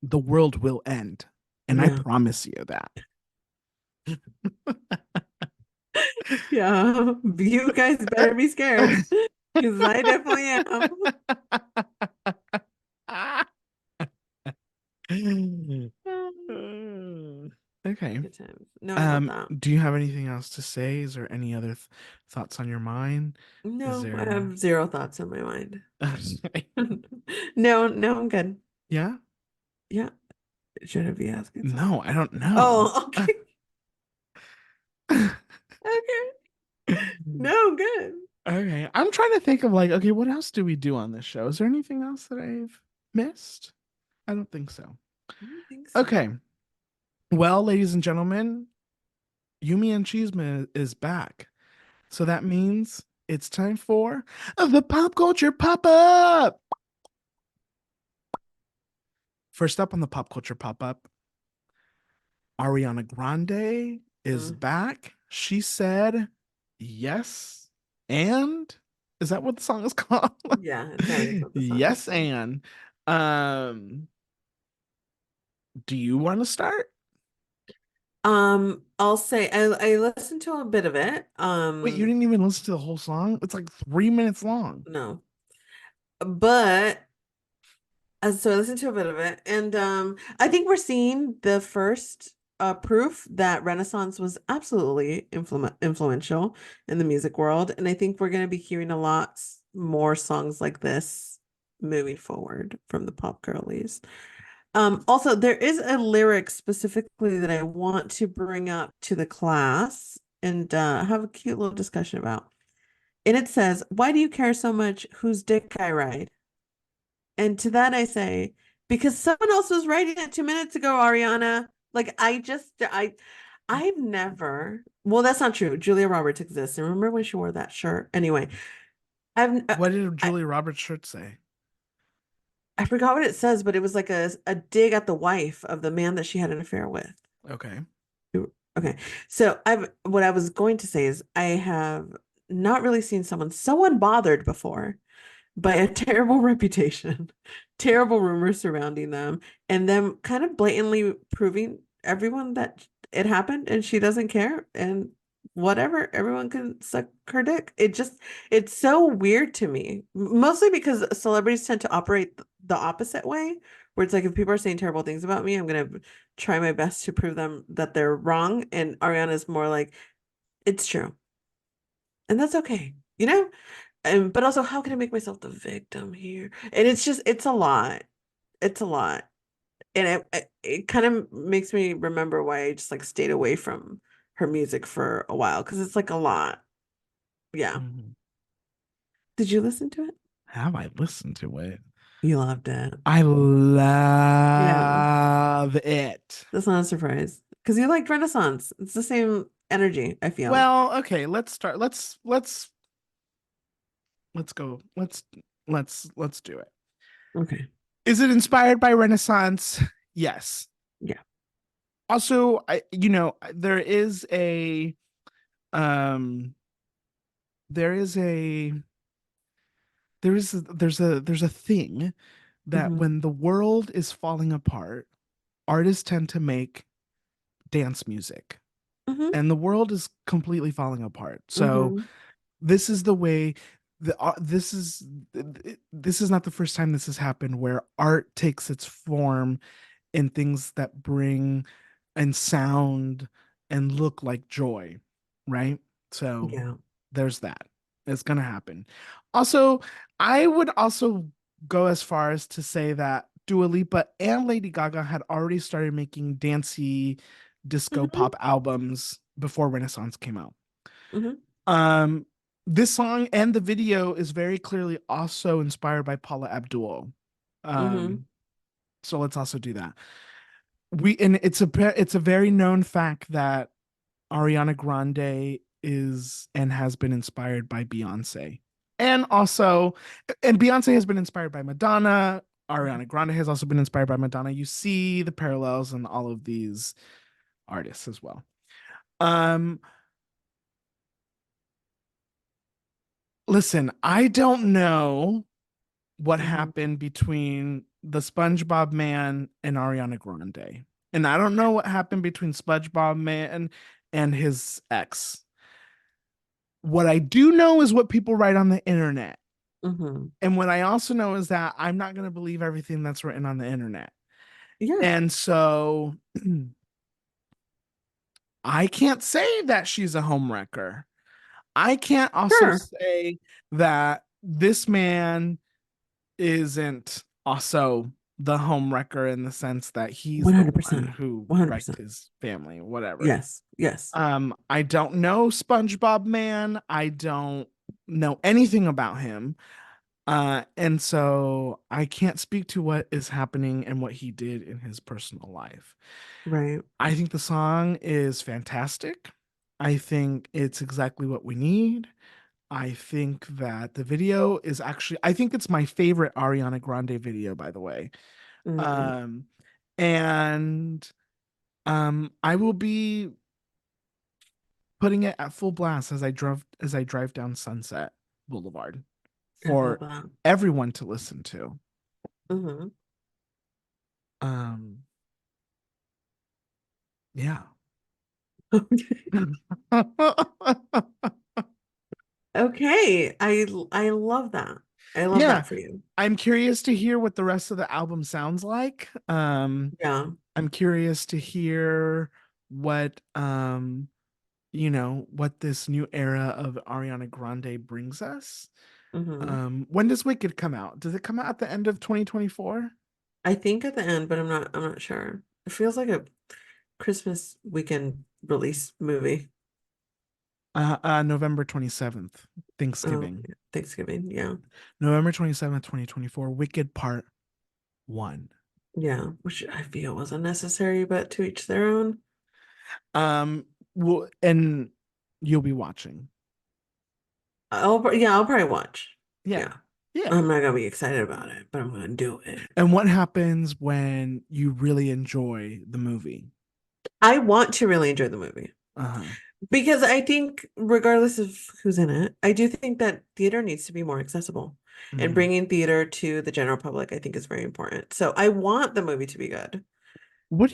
the world will end. And I Yeah. promise you that. Yeah. You guys better be scared. Because I definitely am. Okay. Good times. No, I love that. Do you have anything else to say? Is there any other thoughts on your mind? Is No, I there have zero thoughts in my mind. No, no, I'm good. Yeah? Yeah. Should I be asking No, something? I don't know. Oh, okay. Okay. No, I'm good. Okay. I'm trying to think of like, okay, what else do we do on this show? Is there anything else that I've missed? I don't think so. I don't think Okay. so. Well, ladies and gentlemen, Yumi and Chisme is back. So that means it's time for the pop culture pop up. First up on the pop culture pop up, Ariana Grande is Mm, back. She said yes. And is that what the song is called? yeah, that is what the song is Yes, called. and um, do you want to start? I'll say I listened to a bit of it. Wait, you didn't even listen to the whole song? It's like 3 minutes long. No. But so I listened to a bit of it, and I think we're seeing the first proof that Renaissance was absolutely influential in the music world, and I think we're going to be hearing a lot more songs like this moving forward from the pop girlies. Also, there is a lyric specifically that I want to bring up to the class and have a cute little discussion about. And it says, "Why do you care so much whose dick I ride?" And to that I say, because someone else was writing it 2 minutes ago, Ariana. Like I've never. Well, that's not true. Julia Roberts exists. And remember when she wore that shirt? Anyway, I've What did I, Julia Roberts' shirt say? I forgot what it says, but it was like a dig at the wife of the man that she had an affair with. Okay. Okay. So I've what I was going to say is I have not really seen someone so unbothered before by a terrible reputation, terrible rumors surrounding them, and them kind of blatantly proving everyone that it happened and she doesn't care and whatever, everyone can suck her dick. It's so weird to me, mostly because celebrities tend to operate the opposite way, where it's like if people are saying terrible things about me, I'm gonna try my best to prove them that they're wrong. And Ariana's more like, it's true. And that's okay, you know? And but also, how can I make myself the victim here? And it's a lot. It's a lot. And it kind of makes me remember why I just like stayed away from her music for a while because it's like a lot. Yeah. Mhm. Did you listen to it? Have I listened to it? You loved it. I Yeah, love it. that's not a surprise because you liked Renaissance. It's the same energy, I feel. Well, okay, let's start. Let's go. Let's do it. Okay. Is it inspired by Renaissance? Yes. Yeah. Also, there is a um there is a there's a thing that Mm-hmm. when the world is falling apart, artists tend to make dance music. Mm-hmm. And the world is completely falling apart. So Mm-hmm. this is the way this is not the first time this has happened where art takes its form in things that bring and sound and look like joy, right? So Yeah. there's that. It's gonna happen. Also, I would also go as far as to say that Dua Lipa and Lady Gaga had already started making dancey disco Mm-hmm. pop albums before Renaissance came out. Mm-hmm. Um, this song and the video is very clearly also inspired by Paula Abdul. Mm-hmm. Um, so let's also do that. It's a very known fact that Ariana Grande is and has been inspired by Beyonce. And also, and Beyonce has been inspired by Madonna. Ariana Grande has also been inspired by Madonna. You see the parallels in all of these artists as well. Um, Listen, I don't know what Mm-hmm. happened between the SpongeBob man and Ariana Grande. And I don't know what happened between SpongeBob man and his ex. What I do know is what people write on the internet. Mm-hmm. And what I also know is that I'm not going to believe everything that's written on the internet. Yeah. And so I can't say that she's a homewrecker. I can't also Sure. say that this man isn't also the homewrecker in the sense that he's the one 100%. who wrecked 100%. his family, whatever. Yes. Yes. I don't know SpongeBob Man. I don't know anything about him. And so I can't speak to what is happening and what he did in his personal life. Right. I think the song is fantastic. I think it's exactly what we need. I think that the video is actually, I think it's my favorite Ariana Grande video, by the way. Mm. Um, and I will be putting it at full blast as I drive down Sunset Boulevard I love for that. everyone to listen to. Mm-hmm. Um, yeah. Okay. I love that. I love Yeah, that for you. I'm curious to hear what the rest of the album sounds like. Yeah. I'm curious to hear what what this new era of Ariana Grande brings us. Mm-hmm. When does Wicked come out? Does it come out at the end of 2024? I think at the end, but I'm not sure. It feels like a Christmas weekend release movie. November 27th, Oh, Thanksgiving. yeah. Thanksgiving. Yeah. November 27th, 2024, Wicked Part 1. Yeah. Which I feel was unnecessary, but to each their own. Um, and you'll be watching. Yeah, I'll probably watch. Yeah. Yeah. Yeah. I'm not gonna be excited about it, but I'm gonna do it. And what happens when you really enjoy the movie? I want to really enjoy the movie Uh-huh. because I think, regardless of who's in it, I do think that theater needs to be more accessible. And Mhm. bringing theater to the general public, I think, is very important. So I want the movie to be good. What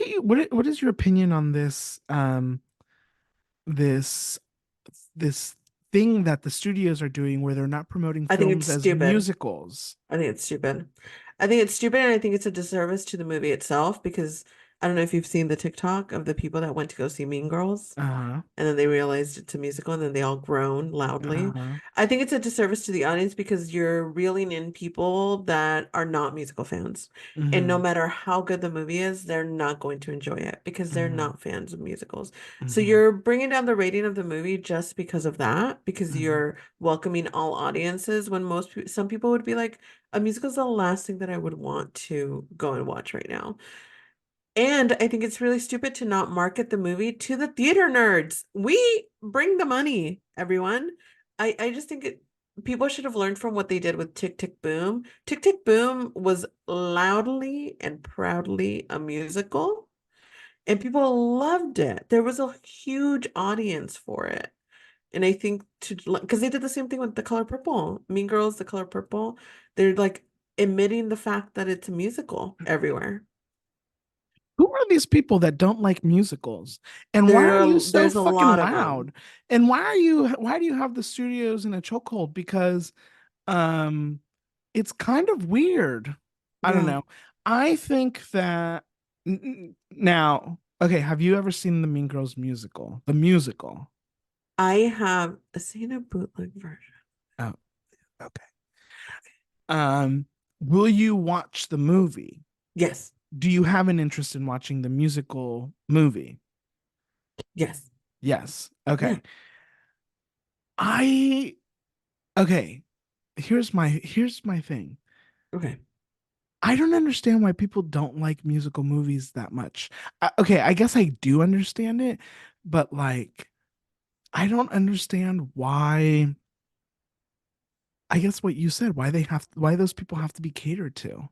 is your opinion on this this thing that the studios are doing where they're not promoting I think it's films as stupid. musicals? I think it's stupid. I think it's stupid, and I think it's a disservice to the movie itself because I don't know if you've seen the TikTok of the people that went to go see Mean Girls. Uh-huh. And then they realized it's a musical and then they all groan loudly. Uh-huh. I think it's a disservice to the audience because you're reeling in people that are not musical fans. And no Mm-hmm. matter how good the movie is, they're not going to enjoy it because they're Mm-hmm. not fans of musicals. So Mm-hmm. you're bringing down the rating of the movie just because of that, because Mm-hmm. you're welcoming all audiences when some people would be like, a musical is the last thing that I would want to go and watch right now. And I think it's really stupid to not market the movie to the theater nerds. We bring the money, everyone. I just think people should have learned from what they did with Tick Tick Boom. Tick Tick Boom was loudly and proudly a musical, and people loved it. There was a huge audience for it. And I think because they did the same thing with The Color Purple. Mean Girls, The Color Purple. They're like admitting the fact that it's a musical everywhere. Who are these people that don't like musicals? And why are you so There's a fucking lot of them. loud? And why do you have the studios in a chokehold? Because um it's kind of weird. I don't Yeah. know. I think that now, okay, have you ever seen the Mean Girls musical? The musical. I have seen a bootleg version. Oh, okay. Um, will you watch the movie? Yes. Do you have an interest in watching the musical movie? Yes. Yes. Yeah. Okay. I okay. Here's my thing. Okay. I don't understand why people don't like musical movies that much. Okay, I guess I do understand it, but like I don't understand why. I guess what you said, why those people have to be catered to.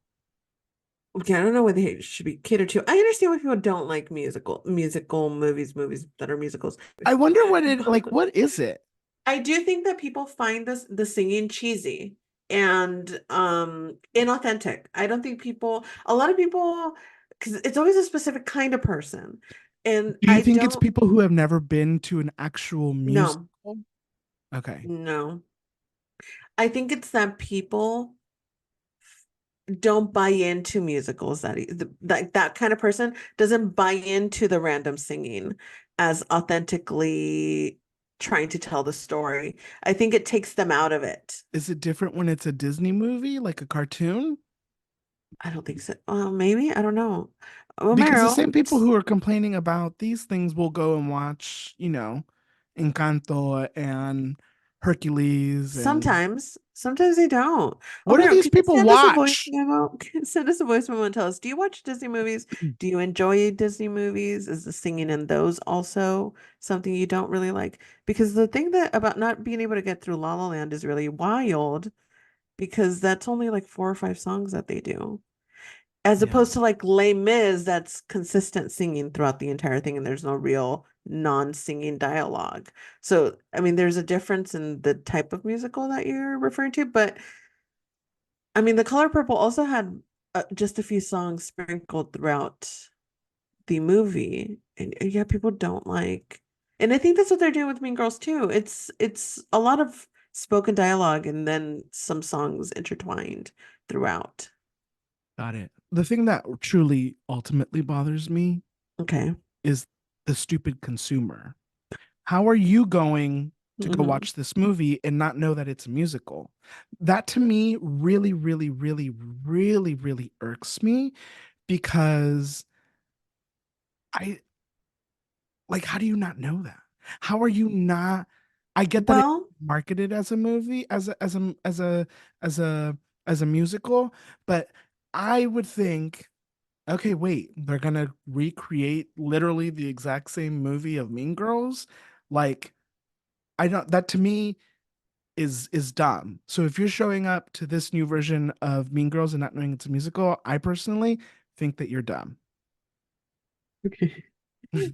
Okay, I don't know whether they should be catered to. I understand why people don't like musical movies that are musicals. I wonder what is it? I do think that people find the singing cheesy and inauthentic. I don't think a lot of people, because it's always a specific kind of person. And Do you I think it's don't people who have never been to an actual no, musical? Okay. no. I think it's that people don't buy into musicals that kind of person doesn't buy into the random singing as authentically trying to tell the story. I think it takes them out of it. Is it different when it's a Disney movie, like a cartoon? I don't think so. Maybe, I don't know. Well, Because the Meryl, same people who are complaining about these things will go and watch, Encanto and Hercules and sometimes they don't. Oh, what do Meryl, these could you people send us a voice watch? memo? Send us a voice memo and tell us, do you watch Disney movies? Do you enjoy Disney movies? Is the singing in those also something you don't really like? Because the thing that about not being able to get through La La Land is really wild because that's only like 4 or 5 songs that they do. As Yeah, opposed to like Les Mis, that's consistent singing throughout the entire thing, and there's no real non-singing dialogue. So, I mean, there's a difference in the type of musical that you're referring to, but I mean, The Color Purple also had just a few songs sprinkled throughout the movie, and yeah, people don't like. And I think that's what they're doing with Mean Girls too. It's a lot of spoken dialogue and then some songs intertwined throughout. got it. The thing that truly ultimately bothers me Okay. is the stupid consumer. How are you going to go Mhm. watch this movie and not know that it's a musical? That to me really, really, really, really, really irks me because I like, how do you not know that? How are you not? I get that it's Well, marketed as a movie, as a musical, but I would think, okay, wait, they're gonna recreate literally the exact same movie of Mean Girls. Like, I don't. That to me is dumb. So if you're showing up to this new version of Mean Girls and not knowing it's a musical, I personally think that you're dumb. okay.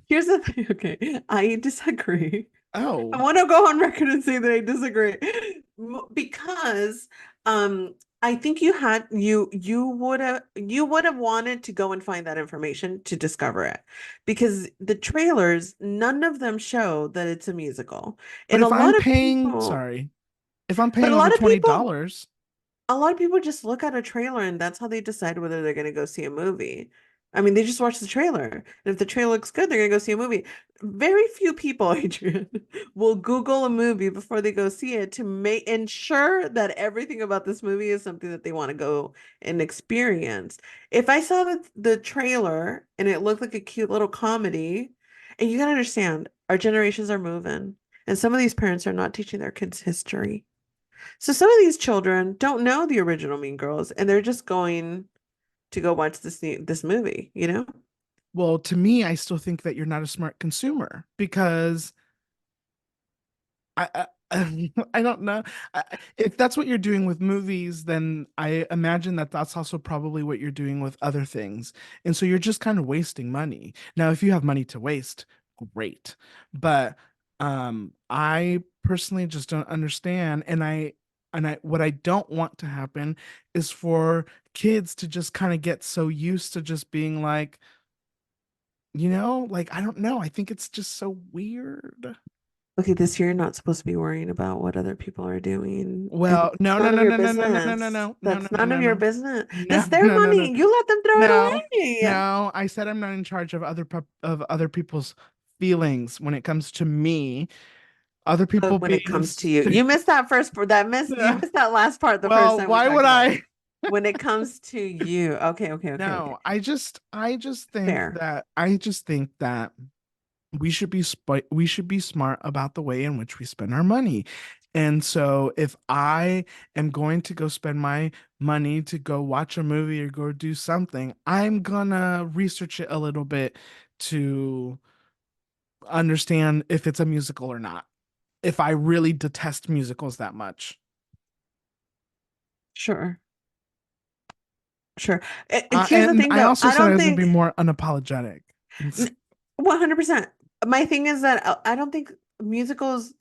Here's the thing. Okay, I disagree. I Oh, want to go on record and say that I disagree because I think you would have wanted to go and find that information to discover it because the trailers, none of them show that it's a musical. but And if I'm paying, sorry, if I'm but paying over $20, a lot of people just look at a trailer and that's how they decide whether they're going to go see a movie. I mean, they just watch the trailer. And if the trailer looks good, they're gonna go see a movie. Very few people, Adrian, will Google a movie before they go see it to make ensure that everything about this movie is something that they want to go and experience. If I saw the trailer and it looked like a cute little comedy, and you gotta understand, our generations are moving, and some of these parents are not teaching their kids history. So some of these children don't know the original Mean Girls, and they're just going to go watch this movie, you know? Well, to me, I still think that you're not a smart consumer because I don't know. If that's what you're doing with movies, then I imagine that that's also probably what you're doing with other things. And so you're just kind of wasting money. Now, if you have money to waste, great. But I personally just don't understand. And I what I don't want to happen is for kids to just kind of get so used to just being like, like I don't know. I think it's just so weird. Okay, this year you're not supposed to be worrying about what other people are doing, and Well, it's no, no, none of no, your no, no, no, no, no, no, business. no, no, no, That's no, none of no, your no, business. no, That's their no, no, no, money. You let them throw it no, away. no. I said I'm not in charge of other people's feelings when it comes to me. Other But people when it being, comes to you, you missed that first part. You missed that last part the first well, time we why would talked about it. I? When it comes to you, okay, okay, okay, okay. No, Fair. I just think that we should be smart about the way in which we spend our money. And so if I am going to go spend my money to go watch a movie or go do something, I'm gonna research it a little bit to understand if it's a musical or not. If I really detest musicals that much. Sure. Sure. Here's the And thing I though. also I said I don't was gonna be think more unapologetic. 100%. My thing is that I don't think musicals,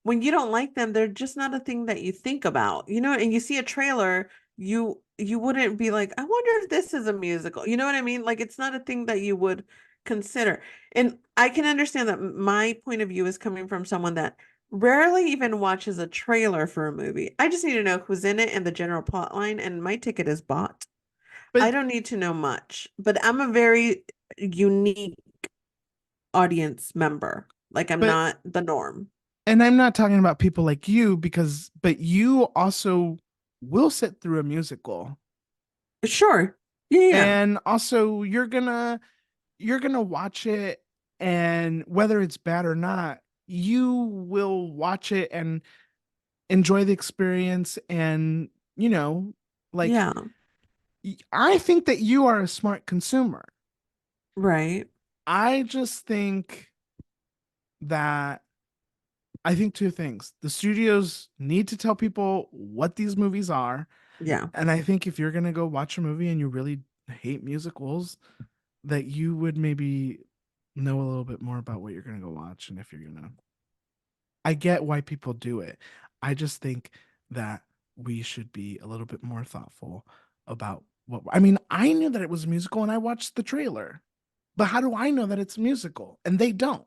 when you don't like them, they're just not a thing that you think about, you know, and you see a trailer, you wouldn't be like, I wonder if this is a musical. You know what I mean? Like it's not a thing that you would consider. And I can understand that my point of view is coming from someone that rarely even watches a trailer for a movie. I just need to know who's in it and the general plot line, and my ticket is bought. I But don't need to know much, but I'm a very unique audience member. Like I'm but not the norm. and I'm not talking about people like you but you also will sit through a musical. Sure. Yeah, yeah. And also you're gonna watch it, and whether it's bad or not, you will watch it and enjoy the experience and like Yeah. I think that you are a smart consumer. Right. I just think that I think two things. The studios need to tell people what these movies are. Yeah. And I think if you're going to go watch a movie and you really hate musicals, that you would maybe know a little bit more about what you're going to go watch. And if you're going to, I get why people do it. I just think that we should be a little bit more thoughtful about I mean, I knew that it was a musical and I watched the trailer, but how do I know that it's a musical? And they don't.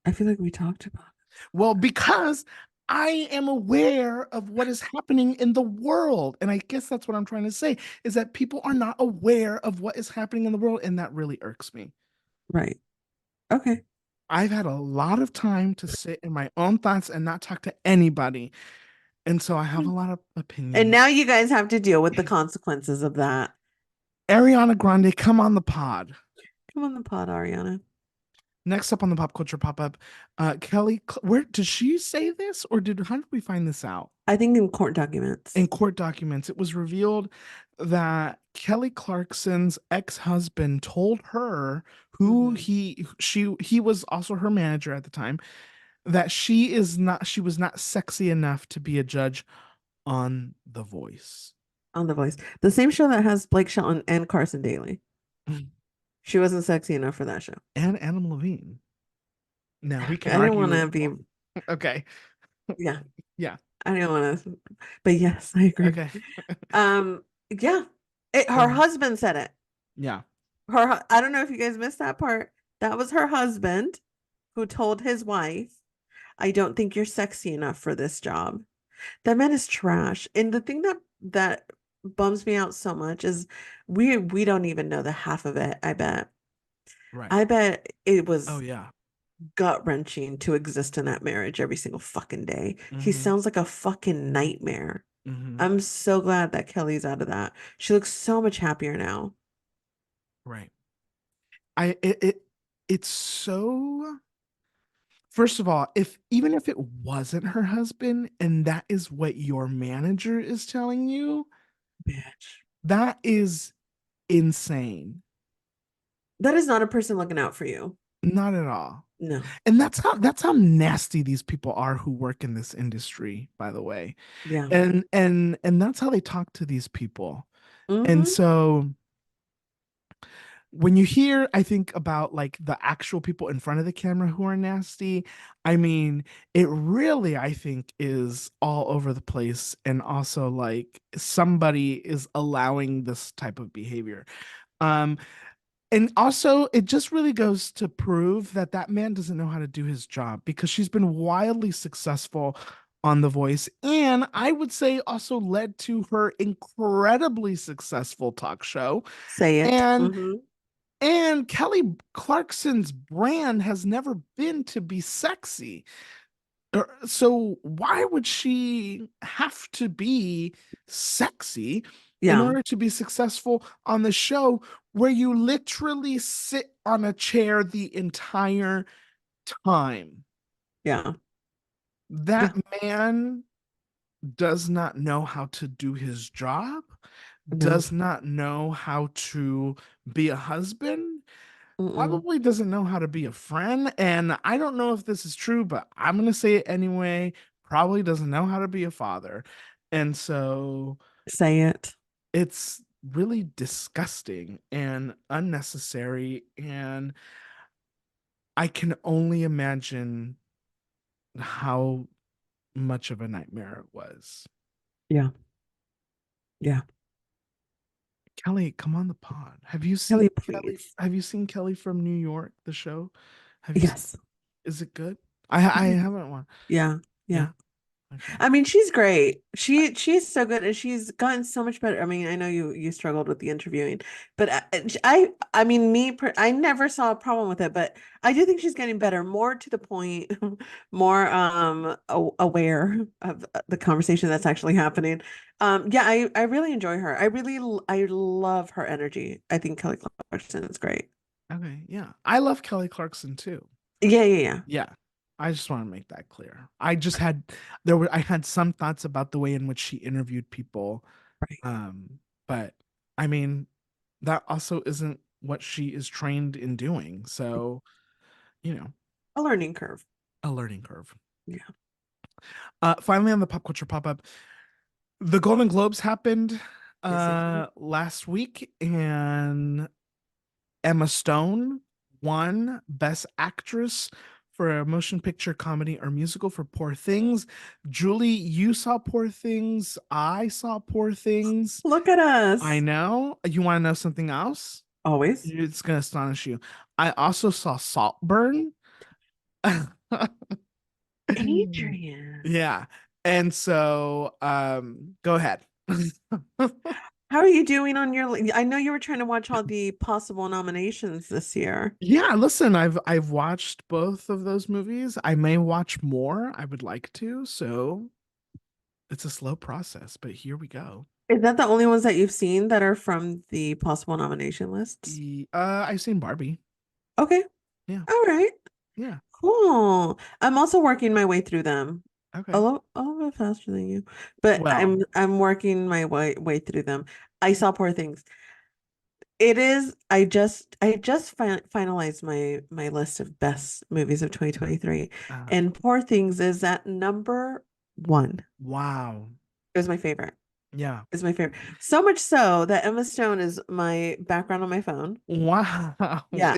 I feel like we talked about Well, because I am aware of what is happening in the world. And I guess that's what I'm trying to say is that people are not aware of what is happening in the world. And that really irks me. it. Right. Okay. I've had a lot of time to sit in my own thoughts and not talk to anybody. And so I have a lot of And opinions. now you guys have to deal with the consequences of that. Ariana Grande, come on the pod. Come on the pod, Ariana. Next up on the pop culture pop up, Kelly, where did she say this or how did we find this out? I think in court documents. In court documents, it was revealed that Kelly Clarkson's ex-husband told her who Mhm. he was also her manager at the time that she was not sexy enough to be a judge on The Voice. On The Voice. The same show that has Blake Shelton and Carson Daly. She wasn't sexy enough for that show. And Adam Levine. Now we can I didn't want argue. to be, Okay. yeah, Yeah. I didn't want to, but yes, I agree. Okay. Yeah, her Um, husband said it. yeah. I don't know if you guys missed that part. That was her husband who told his wife, I don't think you're sexy enough for this job. That man is trash. And the thing that bums me out so much is we don't even know the half of it, I bet. Right. I bet it Oh was yeah. gut-wrenching to exist in that marriage every single fucking day. He Mm-hmm. sounds like a fucking nightmare. Mm-hmm. I'm so glad that Kelly's out of that. She looks so much happier now. Right. I it's so, first of all, if even if it wasn't her husband and that is what your manager is telling you, Bitch. that is insane. That is not a person looking out for you. Not at all. No. And that's how nasty these people are who work in this industry, by the way. Yeah. And that's how they talk to these people. And Mm-hmm. so when you hear, I think about like the actual people in front of the camera who are nasty, I mean, it really, I think, is all over the place. And also like somebody is allowing this type of behavior. Um, and also it just really goes to prove that that man doesn't know how to do his job, because she's been wildly successful on The Voice, and I would say also led to her incredibly successful talk show. Say it. And Mm-hmm. Kelly Clarkson's brand has never been to be sexy. So why would she have to be sexy in Yeah. order to be successful on the show where you literally sit on a chair the entire time? Yeah. That Yeah. man does not know how to do his job, No. does not know how to be a husband, Mm-mm. probably doesn't know how to be a friend. And I don't know if this is true, but I'm going to say it anyway. Probably doesn't know how to be a father. And so Say it. it's really disgusting and unnecessary. And I can only imagine how much of a nightmare it was. Yeah. Yeah. Kelly, come on the pod. Have you seen Kelly, Kelly? please. Have you seen Kelly from New York, the show? Have you seen? Yes. Is it good? I Yeah. haven't one. Yeah. Yeah. Yeah. Okay. I mean, she's great. She's so good, and she's gotten so much better. I mean, I know you struggled with the interviewing, but I mean, I never saw a problem with it, but I do think she's getting better, more to the point, more aware of the conversation that's actually happening. Yeah, I really enjoy her. I love her energy. I think Kelly Clarkson is great. Okay, yeah. I love Kelly Clarkson too. Yeah, yeah, yeah. Yeah. I just want to make that clear. I had some thoughts about the way in which she interviewed people. Right. But I mean, that also isn't what she is trained in doing. So, you know, A learning curve. a learning curve. Yeah. Finally on the pop culture pop-up, the Golden Globes happened Yes, it did. last week, and Emma Stone won Best Actress for a motion picture, comedy, or musical for Poor Things. Julie, you saw Poor Things. I saw Poor Things. Look at I us. know. You want to know something else? Always. It's going to astonish you. I also saw Saltburn. Adrian. Yeah. And so, go ahead. How are you doing on your I know you were trying to watch all the possible nominations this year. Yeah, listen, I've watched both of those movies. I may watch more. I would like to, so it's a slow process, but here we go. Is that the only ones that you've seen that are from the possible nomination lists? I've seen Barbie. Okay. Yeah, All right. yeah. Cool. I'm also working my way through them. Okay. A little bit faster than you, but Well, I'm working my way through them. I saw Poor Things. It is. I just finalized my list of best movies of 2023, uh, and Poor Things is at number one. wow. It was my favorite. Yeah. Is my favorite. So much so that Emma Stone is my background on my phone. Wow. Yeah.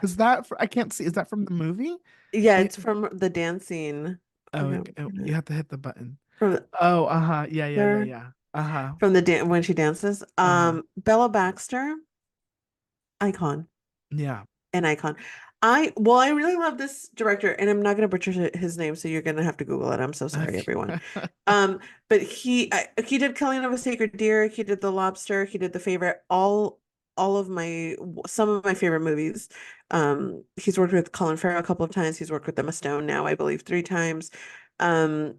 I can't see. Is that from the movie? Yeah, I, it's from the dancing. oh, Okay, you have to hit the button. from the, Oh, uh-huh. Yeah, yeah, yeah, there yeah. Uh-huh. from the when she dances. Uh-huh. Bella Baxter, icon, Yeah. an icon. I really love this director, and I'm not gonna butcher his name, so you're gonna have to Google it. I'm so sorry, everyone. Okay. But he did Killing of a Sacred Deer, he did The Lobster, he did The Favorite, all of my some of my favorite movies. He's worked with Colin Farrell a couple of times. He's worked with Emma Stone now, I believe, three times. Um,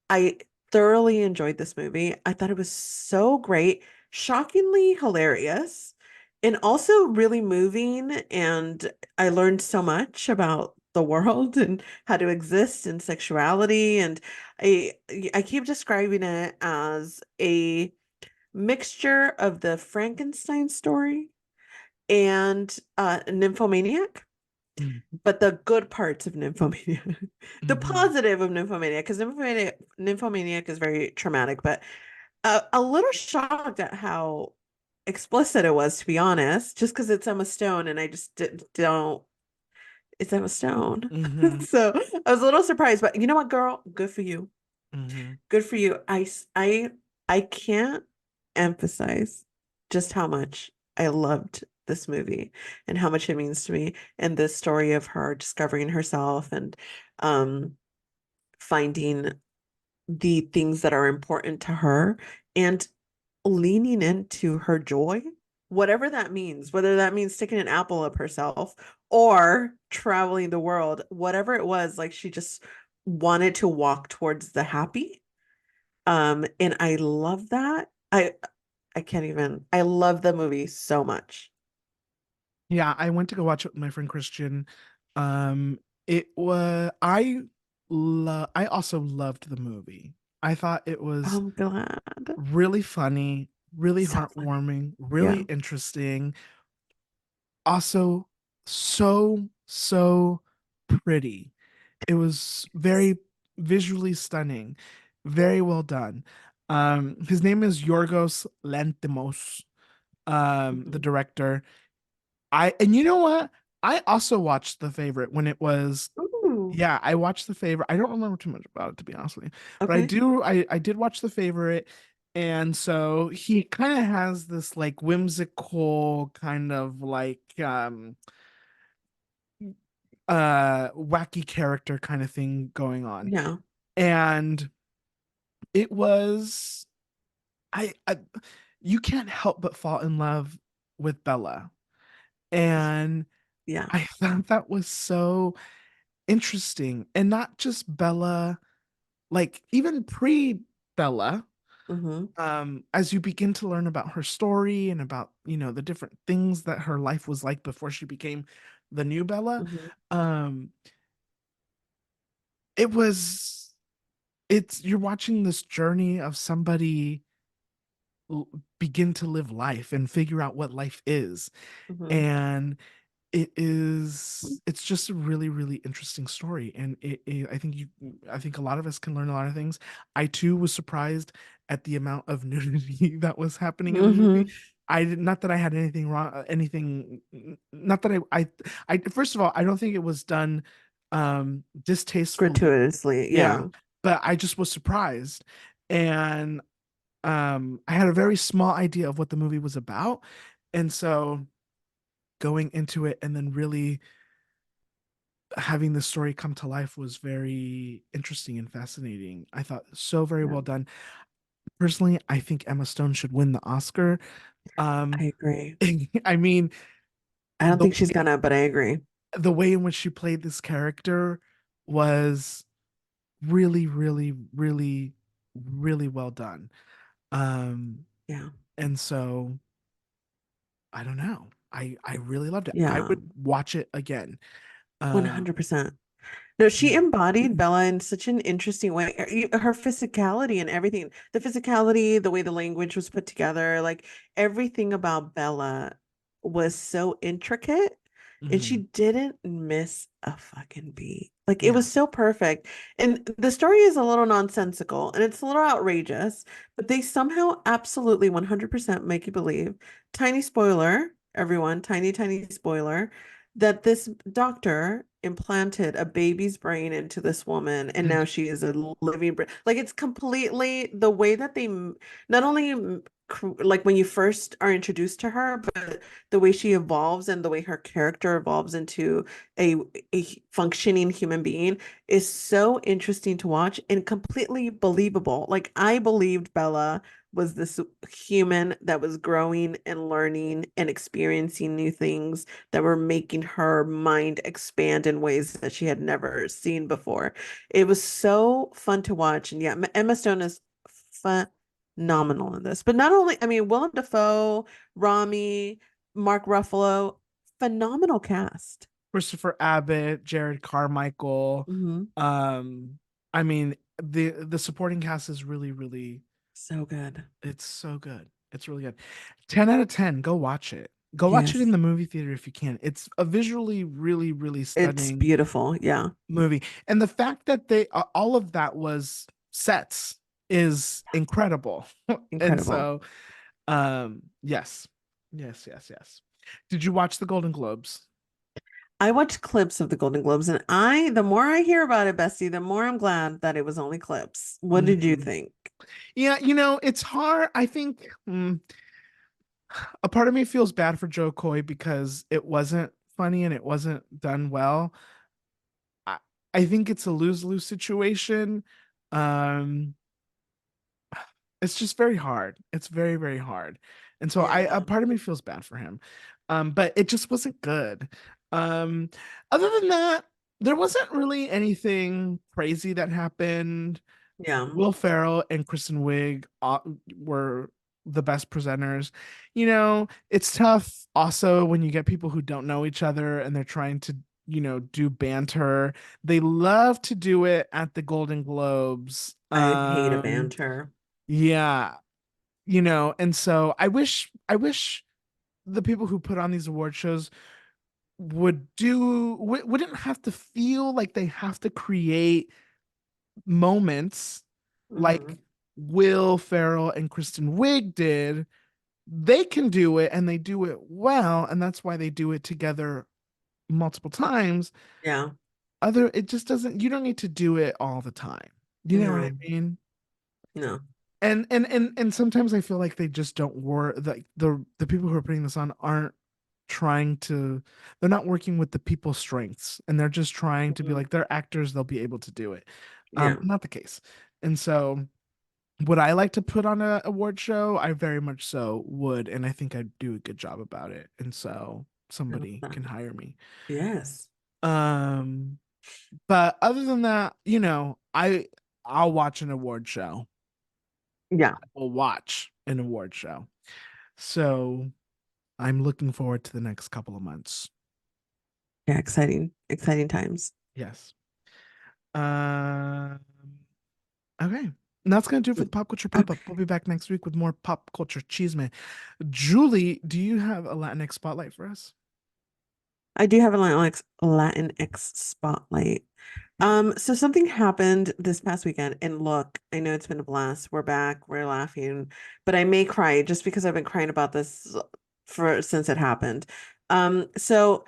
I thoroughly enjoyed this movie. I thought it was so great, shockingly hilarious, and also really moving. And I learned so much about the world and how to exist in sexuality. And I I keep describing it as a mixture of the Frankenstein story and Nymphomaniac, Mhm. but the good parts of Nymphomaniac, the Mhm. positive of Nymphomaniac, because Nymphomaniac is very traumatic, but a little shocked at how explicit it was, to be honest, just because it's Emma Stone, and I just don't. It's Emma Stone, Mhm. so I was a little surprised. But you know what, girl? Good for you. Mhm. Good for you. I can't emphasize just how much I loved this movie and how much it means to me, and this story of her discovering herself and um finding the things that are important to her and leaning into her joy, whatever that means, whether that means sticking an apple up herself or traveling the world, whatever it was, like she just wanted to walk towards the happy. And I love that. I can't even. I love the movie so much. Yeah, I went to go watch it with my friend Christian. It was I also loved the movie. I thought it was I'm glad. really funny, really So funny. heartwarming, really Yeah. interesting. Also so pretty. It was very visually stunning, very well done. His name is Yorgos Lanthimos, the Mhm. director. And you know what? I also watched The Favorite when it was, Ooh. yeah, I watched The Favorite. I don't remember too much about it, to be honest with you, but Okay. I did watch The Favorite. And so he kind of has this like whimsical kind of like wacky character kind of thing going on. Yeah. And it was I you can't help but fall in love with Bella. And Yeah. I thought that was so interesting. And not just Bella, like even pre Bella, Mm-hmm. as you begin to learn about her story and about, the different things that her life was like before she became the new Bella, Mm-hmm. um, it was it's you're watching this journey of somebody l- begin to live life and figure out what life is. Mm-hmm. And it's just a really really interesting story. And I think a lot of us can learn a lot of things. I too was surprised at the amount of nudity that was happening in the movie. Mm-hmm. I did not that I had anything wrong, not that I first of all, I don't think it was done distastefully. Gratuitously. Yeah, Yeah. but I just was surprised. And I had a very small idea of what the movie was about. And so going into it and then really having the story come to life was very interesting and fascinating. I thought so very Yeah. well done. Personally, I think Emma Stone should win the Oscar. I Um, agree. I mean, I don't the think she's gonna, but I agree. the way in which she played this character was really, really, really, really well done. Um, Yeah. and so I don't know. I really loved it. I Yeah. would watch it again. Um, 100%. No, she yeah. embodied Bella in such an interesting way. Her physicality and everything, the physicality, the way the language was put together, like everything about Bella was so intricate, and she Mhm. didn't miss a fucking beat. Like it Yeah. was so perfect. And the story is a little nonsensical and it's a little outrageous, but they somehow absolutely 100% make you believe. Tiny spoiler, everyone, tiny, tiny spoiler that this doctor implanted a baby's brain into this woman and now she is a living brain. Like it's completely the way that they not only like when you first are introduced to her, but the way she evolves and the way her character evolves into a, a functioning human being is so interesting to watch and completely believable. Like I believed Bella was this human that was growing and learning and experiencing new things that were making her mind expand in ways that she had never seen before. It was so fun to watch. And yeah, Emma Stone is phenomenal in this. But not only, I mean, Willem Dafoe, Rami, Mark Ruffalo, phenomenal cast. Christopher Abbott, Jared Carmichael. Hmm. Um, I mean, the supporting cast is really, really, So good. it's so good. It's really good. 10 out of 10. Go watch it. Go watch it in Yes. the movie theater if you can. It's a visually really, really It's stunning beautiful. Yeah. movie. And the fact that they all of that was sets is incredible. And Incredible. so yes. Yes, yes, yes. Did you watch the Golden Globes? I watched clips of the Golden Globes, and the more I hear about it, Bestie, the more I'm glad that it was only clips. What did you Mhm. think? Yeah, it's hard. I think a part of me feels bad for Joe Coy because it wasn't funny and it wasn't done well. I, I think it's a lose-lose situation. Um, it's just very hard. It's very, very hard. And so a Yeah. part of me feels bad for him. But it just wasn't good. Um, Other than that, there wasn't really anything crazy that happened. Yeah. Will Ferrell and Kristen Wiig were the best presenters. It's tough also when you get people who don't know each other and they're trying to, do banter. They love to do it at the Golden Globes. I hate a banter. Yeah, and so I wish the people who put on these award shows wouldn't have to feel like they have to create moments like Hmm. Will Ferrell and Kristen Wiig did. They can do it and they do it well, and that's why they do it together multiple times. Yeah. It just doesn't, you don't need to do it all the time. You know what I No, mean? no. And sometimes I feel like they just don't work, like the people who are putting this on aren't trying to, they're not working with the people's strengths, and they're just trying to be Mhm. like, they're actors, they'll be able to do it. Yeah. Not the case. And so would I like to put on a award show? I very much so would, and I think I'd do a good job about it. And so I love somebody that. can hire me. Yes. Um, but other than that, I'll watch an award show. Yeah. Will watch an award show. So I'm looking forward to the next couple of months. Yeah. Exciting, exciting times. Yes. Um, okay. And that's going to do it for the pop culture pop up. Okay. We'll be back next week with more pop culture chisme. Julie, do you have a Latinx spotlight for us? I do have a Latinx spotlight. Yeah. So something happened this past weekend, and look, I know it's been a blast. We're back, we're laughing, but I may cry just because I've been crying about this for since it happened. So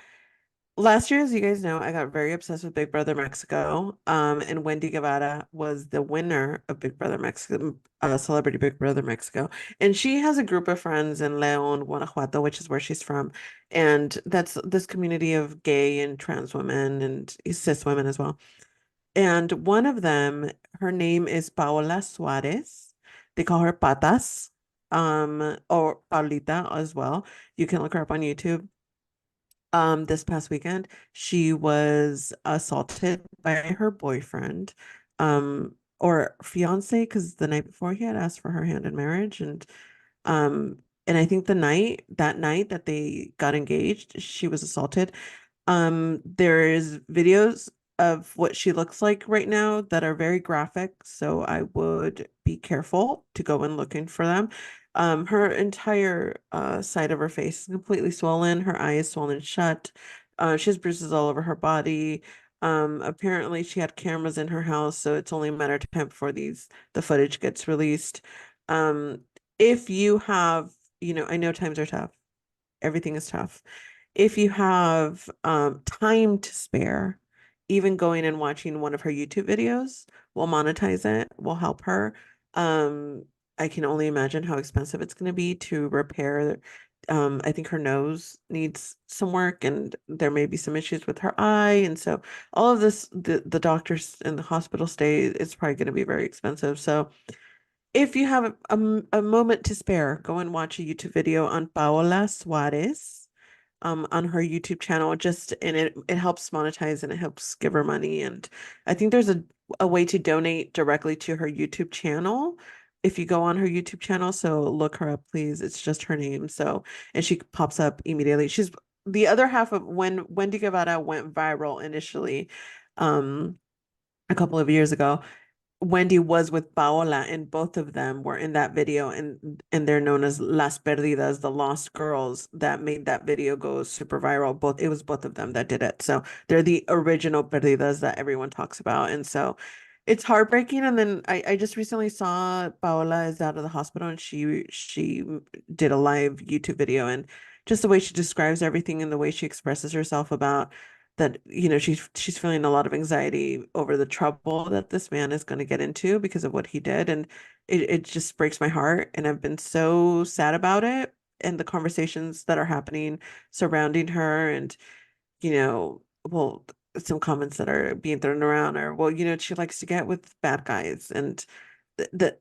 last year, as you guys know, I got very obsessed with Big Brother Mexico. And Wendy Guevara was the winner of Big Brother Mexico, Celebrity Big Brother Mexico. And she has a group of friends in León, Guanajuato, which is where she's from. And that's this community of gay and trans women and cis women as well. And one of them, her name is Paola Suarez. They call her Patas, or Paulita as well. You can look her up on YouTube. This past weekend, she was assaulted by her boyfriend, or fiance, because the night before he had asked for her hand in marriage, um, and I think that night that they got engaged, she was assaulted. There is videos of what she looks like right now that are very graphic, so I would be careful to go and looking for them. Her entire side of her face is completely swollen, her eye is swollen shut. She has bruises all over her body. Apparently she had cameras in her house, so it's only a matter of time before the footage gets released. Um, if you have, I know times are tough. Everything is tough. If you have time to spare, even going and watching one of her YouTube videos will monetize it, will help her. Um, I can only imagine how expensive it's going to be to repair. I think her nose needs some work, and there may be some issues with her eye. And so all of this, the doctors and the hospital stay, it's probably going to be very expensive. So if you have a moment to spare, go and watch a YouTube video on Paola Suarez, on her YouTube channel. Just and it helps monetize and it helps give her money. And I think there's a way to donate directly to her YouTube channel if you go on her YouTube channel. So look her up, please. It's just her name. So and she pops up immediately. She's the other half of when Wendy Guevara went viral initially, a couple of years ago. Wendy was with Paola, and both of them were in that video, and they're known as Las Perdidas, the lost girls that made that video go super viral. Both it was both of them that did it. So they're the original Perdidas that everyone talks about. And so it's heartbreaking. And then I just recently saw Paola is out of the hospital, and she did a live YouTube video, and just the way she describes everything and the way she expresses herself about that, she's feeling a lot of anxiety over the trouble that this man is going to get into because of what he did. And it just breaks my heart. And I've been so sad about it and the conversations that are happening surrounding her. And, well, some comments that are being thrown around are, well, she likes to get with bad guys. And the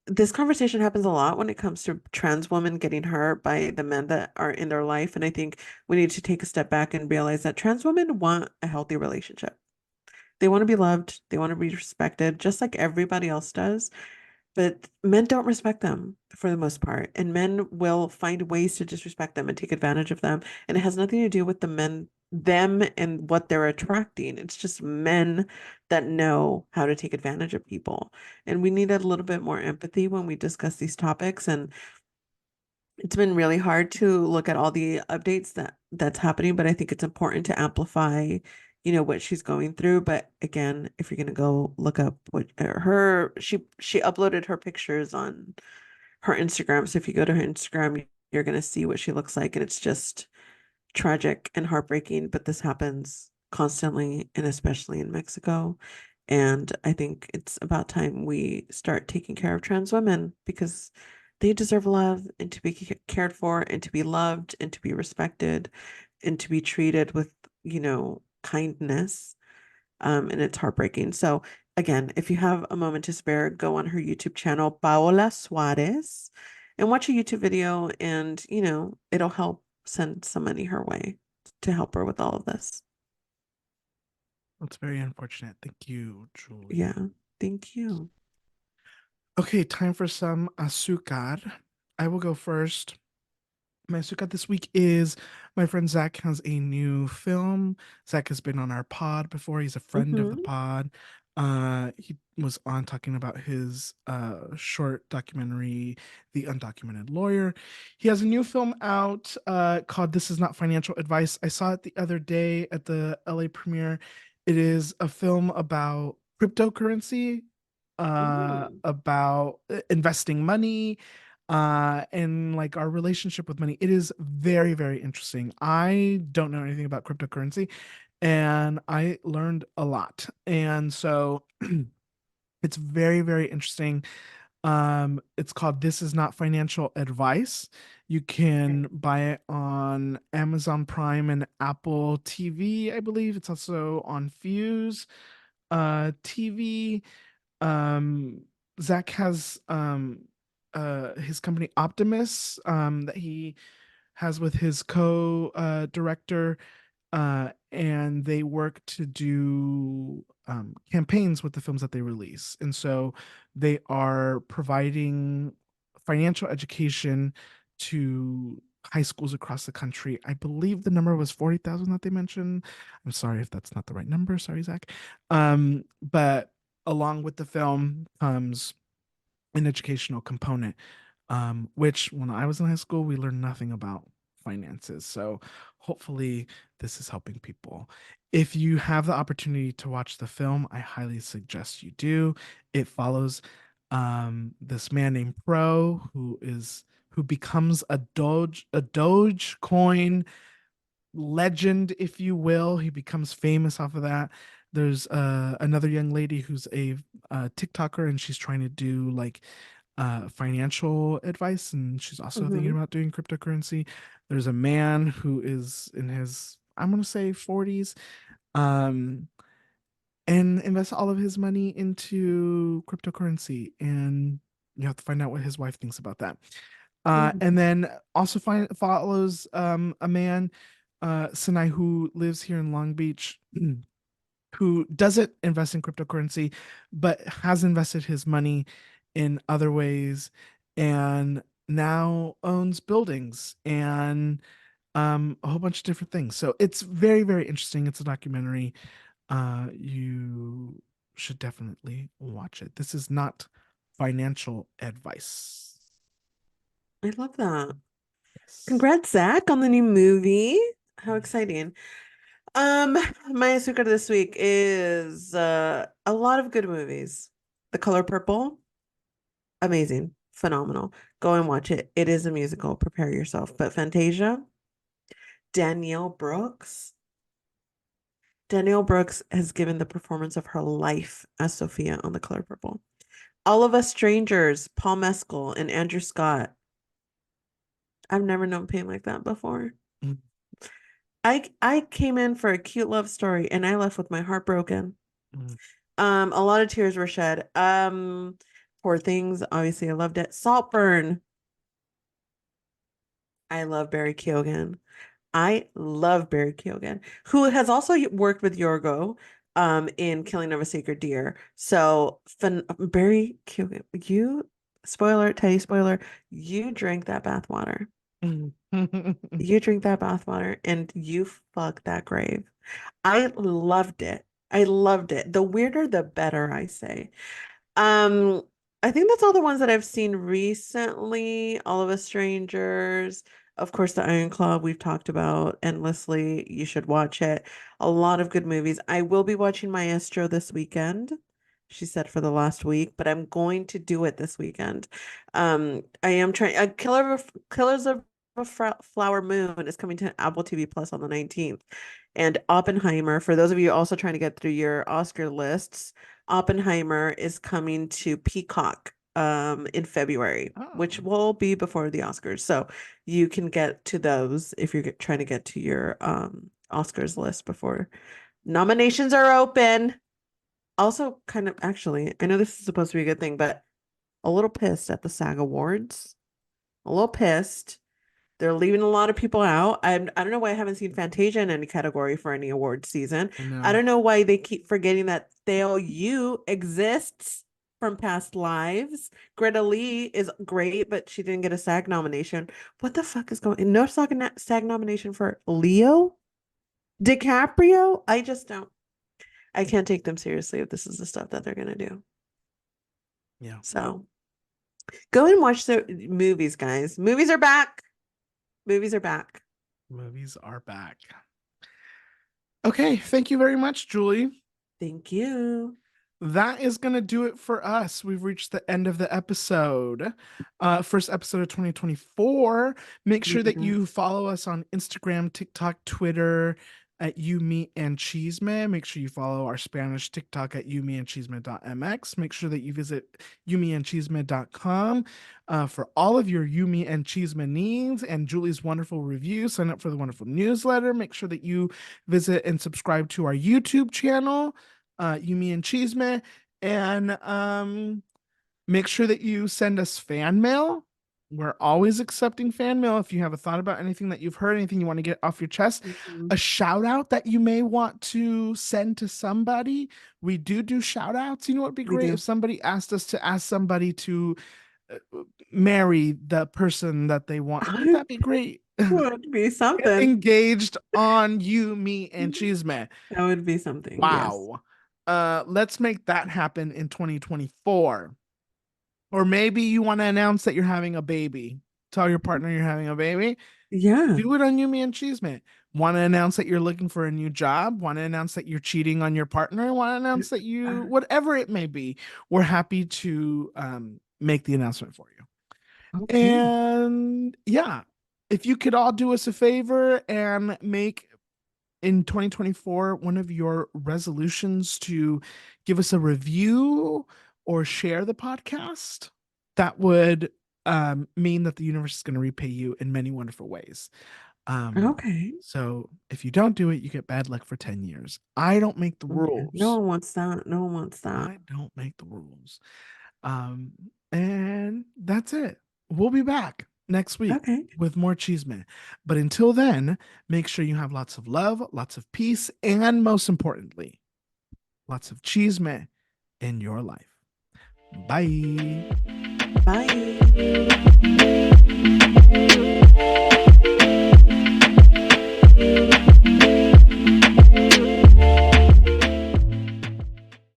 this conversation happens a lot when it comes to trans women getting hurt by the men that are in their life. And I think we need to take a step back and realize that trans women want a healthy relationship. They want to be loved, they want to be respected, just like everybody else does. But men don't respect them for the most part, and men will find ways to disrespect them and take advantage of them. And it has nothing to do with them and what they're attracting. It's just men that know how to take advantage of people. And we need a little bit more empathy when we discuss these topics. And it's been really hard to look at all the updates that's happening, but I think it's important to amplify, what she's going through. But again, if you're gonna go look up what she uploaded her pictures on her Instagram. So if you go to her Instagram, you're gonna see what she looks like, and it's just tragic and heartbreaking. But this happens constantly, and especially in Mexico. And I think it's about time we start taking care of trans women because they deserve love and to be cared for and to be loved and to be respected and to be treated with, kindness. And it's heartbreaking. So again, if you have a moment to spare, go on her YouTube channel, Paola Suarez, and watch a YouTube video, and it'll help send some money her way to help her with all of this. That's very unfortunate. Thank you, Yeah, Julie. thank you. Okay, time for some azúcar. I will go first. My suka this week is my friend Zach has a new film. Zach has been on our pod before. He's a friend of the Mm-hmm. pod. He was on talking about his short documentary, The Undocumented Lawyer. He has a new film out called This Is Not Financial Advice. I saw it the other day at the LA premiere. It is a film about cryptocurrency, Mm. about investing money, and like our relationship with money. It is very, very interesting. I don't know anything about cryptocurrency, and I learned a lot. And so it's very, very interesting. It's called This Is Not Financial Advice. You can buy it on Amazon Prime and Apple TV, I believe. It's also on Fuse TV. um Zach has his company Optimus that he has with his co director, and they work to do campaigns with the films that they release. And so they are providing financial education to high schools across the country. I believe the number was 40,000 that they mentioned. I'm sorry if that's not the right number. Sorry, Zach. But along with the film comes an educational component, which when I was in high school, we learned nothing about finances. So hopefully, this is helping people. If you have the opportunity to watch the film, I highly suggest you do. It follows this man named Pro who becomes a Doge coin legend, if you will. He becomes famous off of that. There's another young lady who's a TikToker, and she's trying to do like financial advice, and she's also thinking Hmm. about doing cryptocurrency. There's a man who is in his, I'm gonna say 40s, um, and invests all of his money into cryptocurrency, and you have to find out what his wife thinks about that. And then also follows a man, Sinai, who lives here in Long Beach, who doesn't invest in cryptocurrency, but has invested his money in other ways, and now owns buildings and a whole bunch of different things. So it's very, very interesting. It's a documentary. You should definitely watch it. This is not financial advice. I love that. Yes. Congrats, Zach, on the new movie. How Thank you. exciting. Um, my secret this week is a lot of good movies. The Color Purple, amazing, phenomenal. Go and watch it. It is a musical. Prepare yourself. But Fantasia, Danielle Brooks. Danielle Brooks has given the performance of her life as Sophia on The Color Purple. All of Us Strangers, Paul Mescal and Andrew Scott. I've never known pain like that before. Mm, I came in for a cute love story and I left with my heart broken. mm, A lot of tears were shed. Poor Things, obviously I loved it. Saltburn. I love Barry Keoghan. I love Barry Keoghan, who has also worked with Yorgo in Killing of a Sacred Deer. So Barry Keoghan, you spoiler, Teddy spoiler, you drank that bathwater. mm. You drink that bathwater and you fuck that grave. I loved it. I loved it. The weirder, the better, I say. Um, I think that's all the ones that I've seen recently. All of Us Strangers, of course, The Iron Claw we've talked about endlessly. You should watch it. A lot of good movies. I will be watching Maestro this weekend. She said for the last week, but I'm going to do it this weekend. I am trying. Killers of a Flower Moon is coming to Apple TV Plus on the 19th, and Oppenheimer. For those of you also trying to get through your Oscar lists, Oppenheimer is coming to Peacock in February, which Oh, will be before the Oscars. So you can get to those if you're trying to get to your Oscars list before nominations are open. Also, kind of actually, I know this is supposed to be a good thing, but a little pissed at the SAG Awards. A little pissed. They're leaving a lot of people out. I don't know why I haven't seen Fantasia in any category for any award season. I I know. don't know why they keep forgetting that Theo Yu exists from past lives. Greta Lee is great, but she didn't get a SAG nomination. What the fuck is going? No SAG nomination for Leo DiCaprio? I just don't. I can't take them seriously if this is the stuff that they're gonna do. Yeah, So go and watch the movies, guys. Movies are back. Movies are back. movies are back. Okay, thank you very much, Julie. Thank you. That is going to do it for us. We've reached the end of the episode. First episode of 2024. Make sure Look at that that. you follow us on Instagram, TikTok, Twitter at You, Me, and Chisme. Make sure you follow our Spanish TikTok at youmeandchisme.mx. Make sure that you visit youmeandchisme.com for all of your You, Me, and Chisme needs and Julie's wonderful review. Sign up for the wonderful newsletter. Make sure that you visit and subscribe to our YouTube channel, Yumi and Chisme, and make sure that you send us fan mail. We're always accepting fan mail. If you have a thought about anything that you've heard, anything you want to get off your chest, Mhm. a shout out that you may want to send to somebody. We do shout outs. You know what would be We great if do. somebody asked us to ask somebody to uh, marry the person that they want? Wouldn't that be great? Would be Get something. engaged on You, Me, and Chisme. That would be something. Yes. Wow. Let's make that happen in 2024. Or maybe you want to announce that you're having a baby. Tell your partner you're having a baby. Yeah. Do it on Yumi and Cheesemate. Want to announce that you're looking for a new job? Want to announce that you're cheating on your partner? Want to announce that you, whatever it may be, we're happy to make the announcement for you. Okay. And yeah, if you could all do us a favor and make in 2024 one of your resolutions to give us a review or share the podcast, that would mean that the universe is going to repay you in many wonderful ways. Um, Okay. so if you don't do it, you get bad luck for 10 years. I don't make the Okay. No rules. one wants that. No one wants that. I don't make the rules. Um, and that's it. We'll be back next week Okay. with more Chisme. But until then, make sure you have lots of love, lots of peace, and most importantly, lots of Chisme in your life. Bye. Bye.